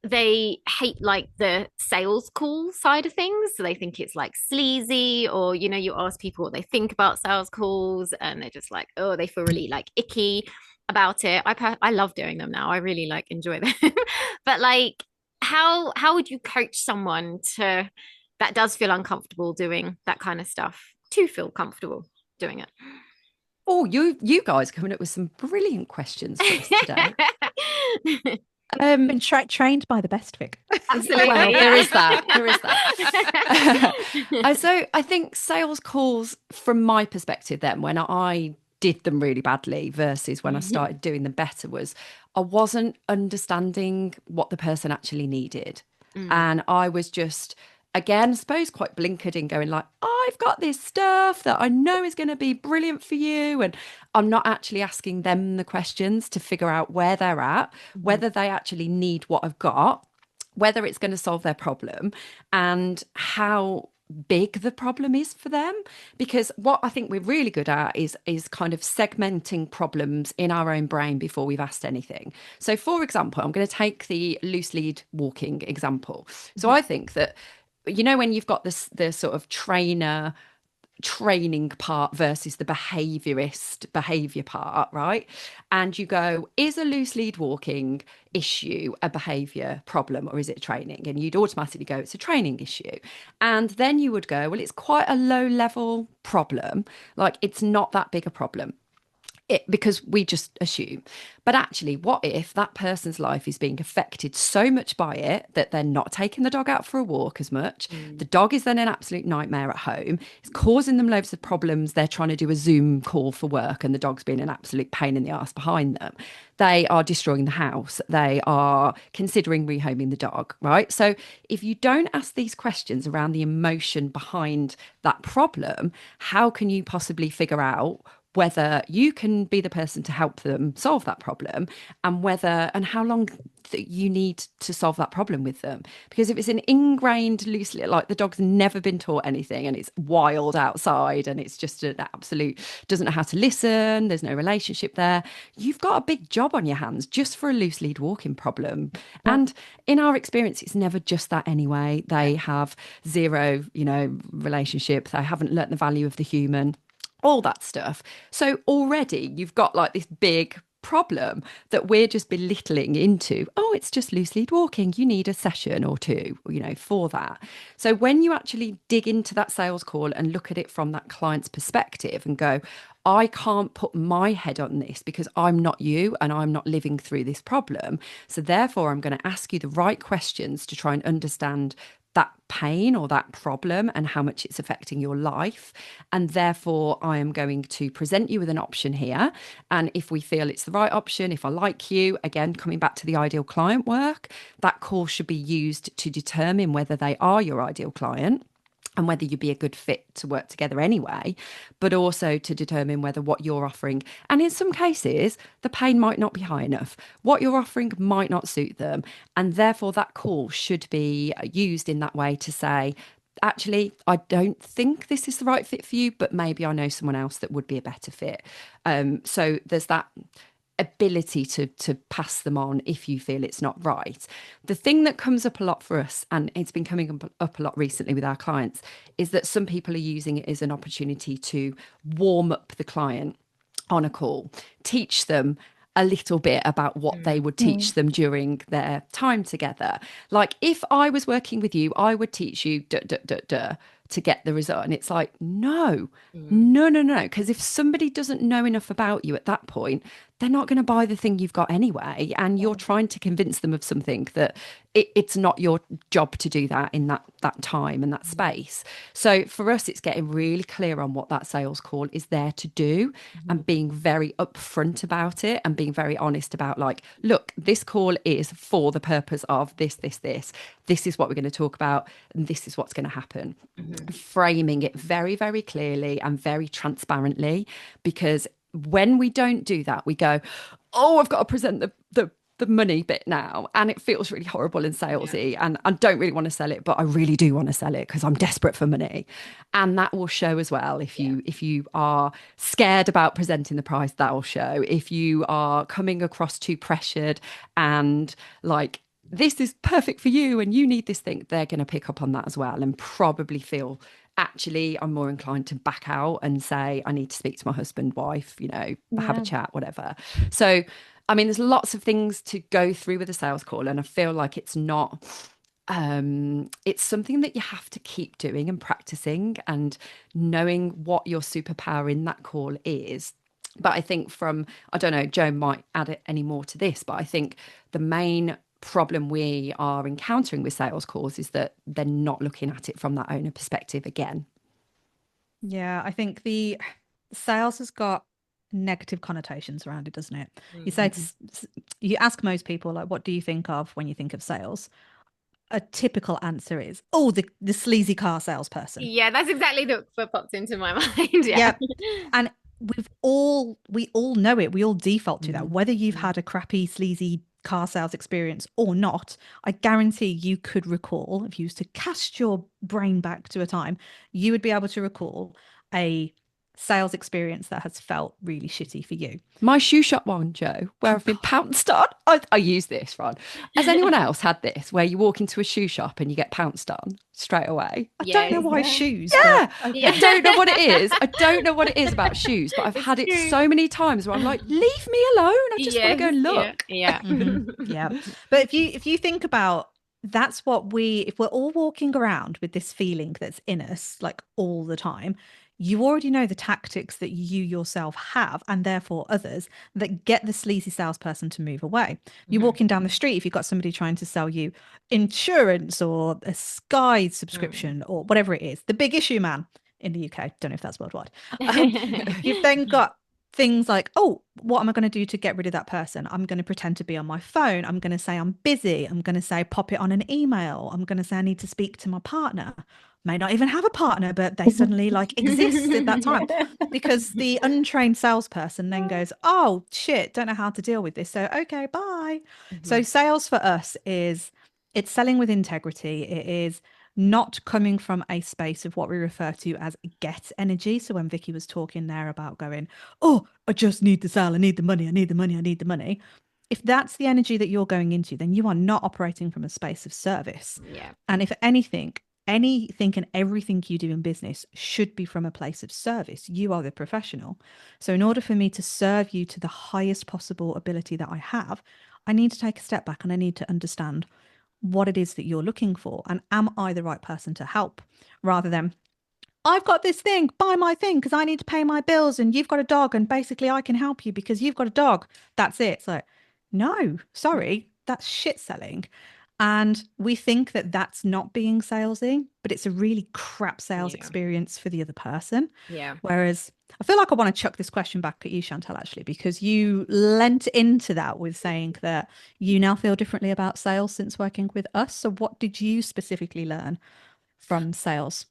they hate like the sales call side of things. So they think it's like sleazy, or, you know, you ask people what they think about sales calls and they're just like, oh, they feel really like icky about it. I love doing them now. I really like enjoy them. But like, how would you coach someone that does feel uncomfortable doing that kind of stuff to feel comfortable doing it? Oh, you guys coming up with some brilliant questions for us today. Been trained by the best, Vic. Absolutely. Well, there is that. So I think sales calls, from my perspective then, when I did them really badly versus when I started doing them better, was I wasn't understanding what the person actually needed. And I was just, again, I suppose quite blinkered in going like, I've got this stuff that I know is going to be brilliant for you. And I'm not actually asking them the questions to figure out where they're at, whether they actually need what I've got, whether it's going to solve their problem, and how big the problem is for them. Because what I think we're really good at is kind of segmenting problems in our own brain before we've asked anything. So for example, I'm going to take the loose lead walking example. So I think that, you know, when you've got the sort of training part versus the behaviorist behavior part, right? And you go, is a loose lead walking issue a behavior problem, or is it training? And you'd automatically go, it's a training issue. And then you would go, well, it's quite a low level problem. Like, it's not that big a problem. Because we just assume. But actually, what if that person's life is being affected so much by it that they're not taking the dog out for a walk as much? The dog is then an absolute nightmare at home. It's causing them loads of problems. They're trying to do a Zoom call for work and the dog's being an absolute pain in the ass behind them. They are destroying the house. They are considering rehoming the dog, right? So if you don't ask these questions around the emotion behind that problem, how can you possibly figure out whether you can be the person to help them solve that problem, and whether and how long you need to solve that problem with them? Because if it's an ingrained loosely, like the dog's never been taught anything and it's wild outside and it's just an absolute, doesn't know how to listen, there's no relationship there, you've got a big job on your hands just for a loose lead walking problem. And in our experience, it's never just that anyway. They have zero, relationship. They haven't learnt the value of the human. all that stuff. So already you've got like this big problem that we're just belittling into. Oh, it's just loose lead walking. You need a session or two, for that. So when you actually dig into that sales call and look at it from that client's perspective and go, I can't put my head on this because I'm not you and I'm not living through this problem. So therefore, I'm going to ask you the right questions to try and understand that pain or that problem and how much it's affecting your life. And therefore, I am going to present you with an option here. And if we feel it's the right option, if I like you, again, coming back to the ideal client work, that call should be used to determine whether they are your ideal client and whether you'd be a good fit to work together anyway, but also to determine whether what you're offering, and in some cases, the pain might not be high enough. What you're offering might not suit them. And therefore, that call should be used in that way to say, actually, I don't think this is the right fit for you, but maybe I know someone else that would be a better fit. So there's that ability to pass them on if you feel it's not right. The thing that comes up a lot for us, and it's been coming up a lot recently with our clients, is that some people are using it as an opportunity to warm up the client on a call, teach them a little bit about what they would teach them during their time together. Like, if I was working with you, I would teach you to get the result. And it's like, no. Because if somebody doesn't know enough about you at that point, they're not going to buy the thing you've got anyway. And you're trying to convince them of something that it's not your job to do that in that time and that space. So for us, it's getting really clear on what that sales call is there to do and being very upfront about it and being very honest about, like, look, this call is for the purpose of this. This is what we're going to talk about. And this is what's going to happen. Framing it very, very clearly and very transparently, because when we don't do that, we go, oh, I've got to present the money bit now, and it feels really horrible and salesy, and I don't really want to sell it, but I really do want to sell it because I'm desperate for money. And that will show as well. If you are scared about presenting the price, that will show. If you are coming across too pressured and like, this is perfect for you and you need this thing, they're going to pick up on that as well and probably feel, actually, I'm more inclined to back out and say, I need to speak to my husband, wife, have a chat, whatever. So, I mean, there's lots of things to go through with a sales call. And I feel like it's not, it's something that you have to keep doing and practicing and knowing what your superpower in that call is. But I think I don't know, Jo might add any more to this, but I think the main problem we are encountering with sales calls is that they're not looking at it from that owner perspective again. Yeah, I think the sales has got negative connotations around it, doesn't it? You say you ask most people, like, what do you think of when you think of sales? A typical answer is, oh, the sleazy car salesperson. Yeah, that's exactly what popped into my mind. Yeah. And we all know it. We all default to that. Whether you've had a crappy, sleazy car sales experience or not, I guarantee you could recall, if you used to cast your brain back to a time, you would be able to recall a sales experience that has felt really shitty for you. My shoe shop one, Jo, where I've been pounced on. I use this, Ron. Has anyone else had this, where you walk into a shoe shop and you get pounced on straight away? I don't know why shoes. Yeah, okay. I don't know what it is. I don't know what it is about shoes, but I've had it so many times where I'm like, leave me alone. I just want to go and look. Yeah. Yeah. But if you think about, that's what if we're all walking around with this feeling that's in us, like, all the time, you already know the tactics that you yourself have, and therefore others, that get the sleazy salesperson to move away. You're walking down the street, if you've got somebody trying to sell you insurance or a Sky subscription or whatever it is, the big issue man in the UK, don't know if that's worldwide. You've then got things like, oh, what am I going to do to get rid of that person? I'm going to pretend to be on my phone. I'm going to say I'm busy. I'm going to say pop it on an email. I'm going to say I need to speak to my partner. May not even have a partner, but they suddenly exist at that time, because the untrained salesperson then goes, oh shit, don't know how to deal with this. So, okay, bye. So sales for us it's selling with integrity. It is not coming from a space of what we refer to as get energy. So when Vicky was talking there about going, oh, I just need to sell. I need the money. I need the money. I need the money. If that's the energy that you're going into, then you are not operating from a space of service. Yeah. And if anything, anything and everything you do in business should be from a place of service. You are the professional. So in order for me to serve you to the highest possible ability that I have, I need to take a step back and I need to understand what it is that you're looking for. And am I the right person to help? Rather than, I've got this thing, buy my thing because I need to pay my bills and you've got a dog and basically I can help you because you've got a dog. That's it. It's like, no, sorry, that's shit selling. And we think that that's not being salesy, but it's a really crap sales experience for the other person. Yeah. Whereas I feel like I want to chuck this question back at you, Chantal, actually, because you lent into that with saying that you now feel differently about sales since working with us. So what did you specifically learn from sales?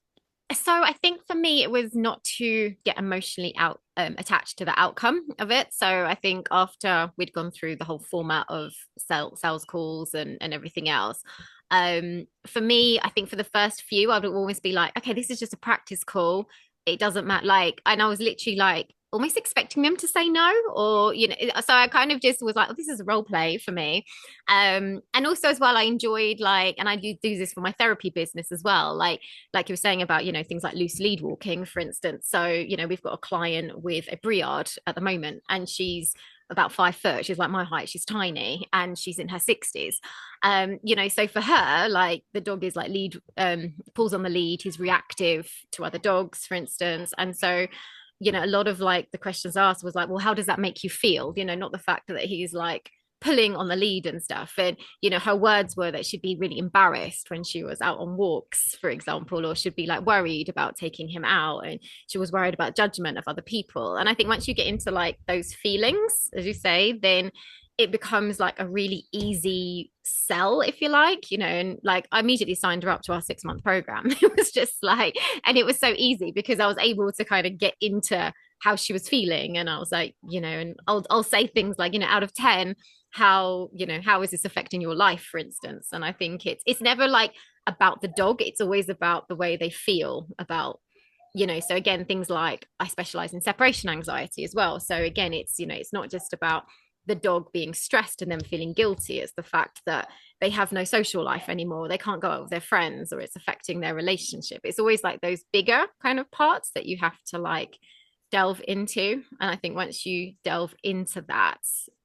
So I think for me, it was not to get emotionally attached to the outcome of it. So I think after we'd gone through the whole format of sales calls and everything else, for me, I think for the first few, I would always be like, okay, this is just a practice call. It doesn't matter. Like, and I was literally like almost expecting them to say no, or so I kind of just was like, oh, this is a role play for me. And also as well, I enjoyed and I do this for my therapy business as well, like you were saying about things like loose lead walking, for instance. So we've got a client with a Briard at the moment, and she's about 5 foot. She's like my height. She's tiny, and she's in her 60s. So for her, like the dog is like pulls on the lead. He's reactive to other dogs, for instance, and so a lot of like the questions asked was like, well, how does that make you feel? Not the fact that he's like pulling on the lead and stuff. And her words were that she'd be really embarrassed when she was out on walks, for example, or she'd be like worried about taking him out, and she was worried about judgment of other people. And I think once you get into like those feelings, as you say, then it becomes like a really easy sell, if you like, and like I immediately signed her up to our 6-month program. It was just like, and it was so easy because I was able to kind of get into how she was feeling. And I was like, and I'll say things like, out of 10, how is this affecting your life, for instance? And I think it's never like about the dog. It's always about the way they feel about, so again, things like I specialize in separation anxiety as well. So again, it's not just about the dog being stressed and them feeling guilty. It's the fact that they have no social life anymore. They can't go out with their friends, or it's affecting their relationship. It's always like those bigger kind of parts that you have to like delve into. And I think once you delve into that,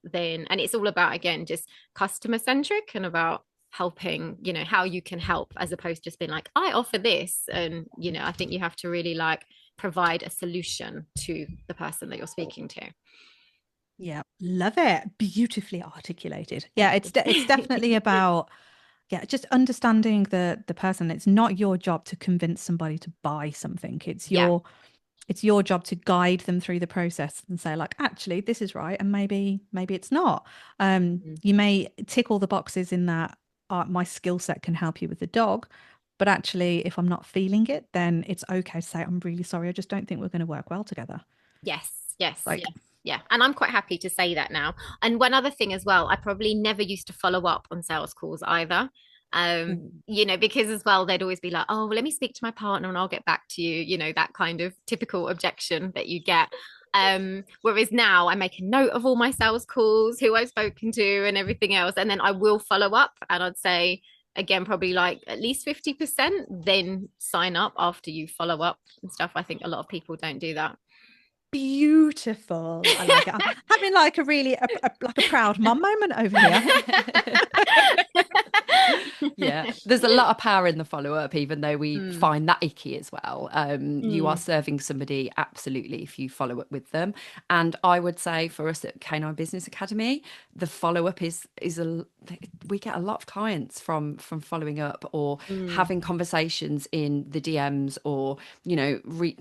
then, and it's all about, again, just customer centric and about helping, how you can help, as opposed to just being like, I offer this. And, I think you have to really like provide a solution to the person that you're speaking to. Yeah, love it. Beautifully articulated. Yeah, it's definitely about just understanding the person. It's not your job to convince somebody to buy something. It's your job to guide them through the process and say like, actually, this is right, and maybe it's not. You may tick all the boxes in that my skill set can help you with the dog, but actually, if I'm not feeling it, then it's okay to say, I'm really sorry, I just don't think we're going to work well together. Yes. Yeah. And I'm quite happy to say that now. And one other thing as well, I probably never used to follow up on sales calls either. Because as well, they'd always be like, oh, well, let me speak to my partner and I'll get back to you, that kind of typical objection that you get. Whereas now I make a note of all my sales calls, who I've spoken to and everything else. And then I will follow up, and I'd say, again, probably like at least 50%, then sign up after you follow up and stuff. I think a lot of people don't do that. Beautiful. I like it. I'm having like a really like a proud mum moment over here. Yeah, there's a lot of power in the follow-up, even though we find that icky as well. You are serving somebody absolutely if you follow up with them. And I would say for us at Canine Business Academy, the follow-up we get a lot of clients from following up or having conversations in the DMs, or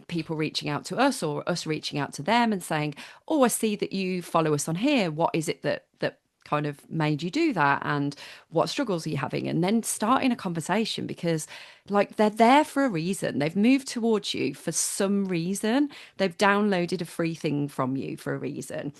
people reaching out to us or us reaching out to them and saying, oh, I see that you follow us on here. What is it that kind of made you do that, and what struggles are you having? And then starting a conversation, because like they're there for a reason. They've moved towards you for some reason. They've downloaded a free thing from you for a reason.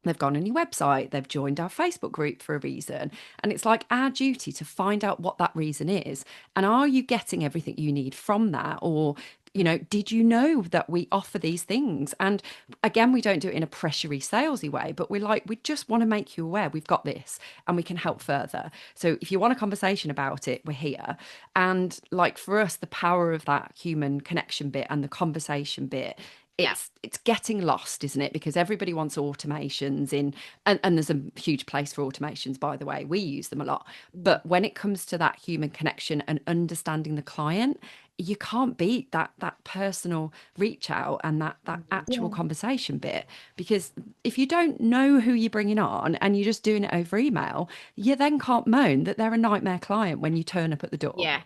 They've gone on your website, they've joined our Facebook group for a reason. And it's like our duty to find out what that reason is. And are you getting everything you need from that? Or, you know, did you know that we offer these things? And again, we don't do it in a pressury, salesy way, but we're like, we just want to make you aware we've got this and we can help further. So if you want a conversation about it, we're here. And like for us, the power of that human connection bit and the conversation bit, it's getting lost, isn't it? Because everybody wants automations and there's a huge place for automations, by the way. We use them a lot. But when it comes to that human connection and understanding the client, you can't beat that personal reach out and that actual conversation bit. Because if you don't know who you're bringing on and you're just doing it over email, you then can't moan that they're a nightmare client when you turn up at the door. Yes,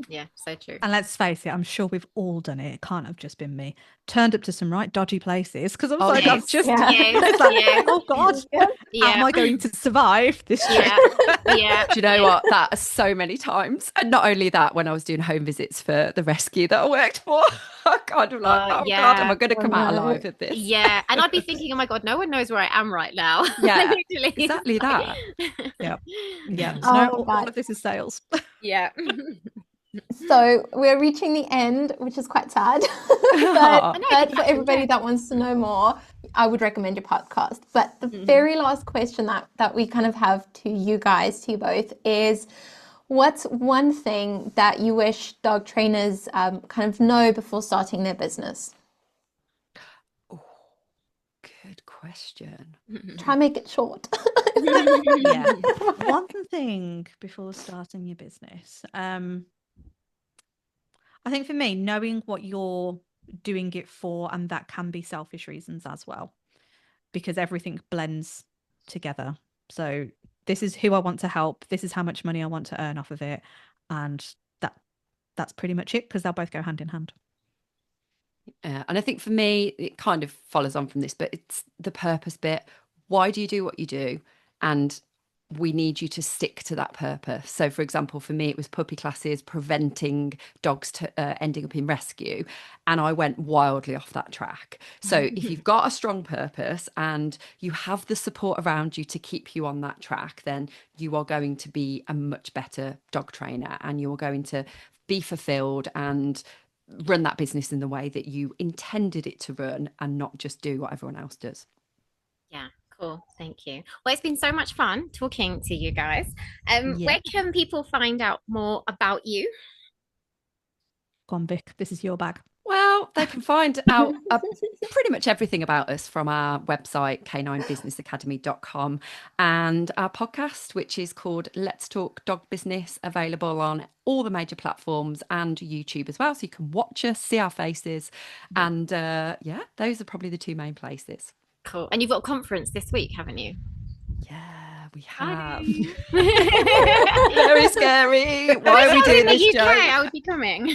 yeah, so true. And let's face it, I'm sure we've all done it. It can't have just been me. Turned up to some right dodgy places because I was like, yes. I've just, Yes. like, oh God, how am I going to survive this trip? Yeah. Do you know what? That so many times. And not only that, when I was doing home visits for the rescue that I worked for, I kind of like, God, am I going to come out alive of this? Yeah. And I'd be thinking, oh my God, no one knows where I am right now. Yeah, exactly that. Yeah. Oh, all of this is sales. Yeah. So we're reaching the end, which is quite sad. but for everybody that wants to know more, I would recommend your podcast. But the very last question that we kind of have to you guys, to you both, is what's one thing that you wish dog trainers kind of know before starting their business? Oh, good question. Try and make it short. Yeah. One thing before starting your business. I think for me, knowing what you're doing it for, and that can be selfish reasons as well, because everything blends together. So this is who I want to help. This is how much money I want to earn off of it. And that's pretty much it, because they'll both go hand in hand. And I think for me, it kind of follows on from this, but it's the purpose bit. Why do you do what you do? And we need you to stick to that purpose. So, for example, for me, it was puppy classes, preventing dogs ending up in rescue. And I went wildly off that track. So if you've got a strong purpose and you have the support around you to keep you on that track, then you are going to be a much better dog trainer, and you are going to be fulfilled and run that business in the way that you intended it to run, and not just do what everyone else does. Yeah. Cool. Thank you. Well, it's been so much fun talking to you guys. Where can people find out more about you? Go on, Vic, this is your bag. Well, they can find out pretty much everything about us from our website, caninebusinessacademy.com, and our podcast, which is called Let's Talk Dog Business, available on all the major platforms and YouTube as well. So you can watch us, see our faces. And those are probably the two main places. Cool. And you've got a conference this week, haven't you? Yeah, we have. Very scary. Why are we doing this, UK, Jo? I would be coming.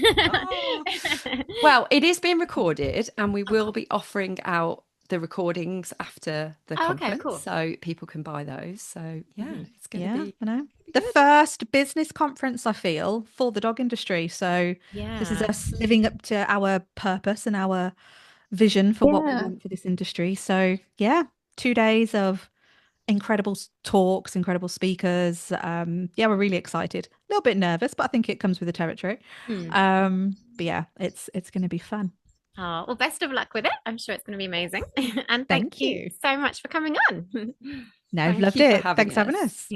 Well, it is being recorded, and we will be offering out the recordings after the conference. Okay, cool. So people can buy those. So it's going to be. I know. The first business conference, I feel, for the dog industry. So this is us living up to our purpose and our vision for what we want for this industry. So 2 days of incredible talks, incredible speakers. We're really excited. A little bit nervous, but I think it comes with the territory. But it's going to be fun. Oh, well, best of luck with it. I'm sure it's going to be amazing. And thank you so much for coming on. No, loved it. Thanks for having us.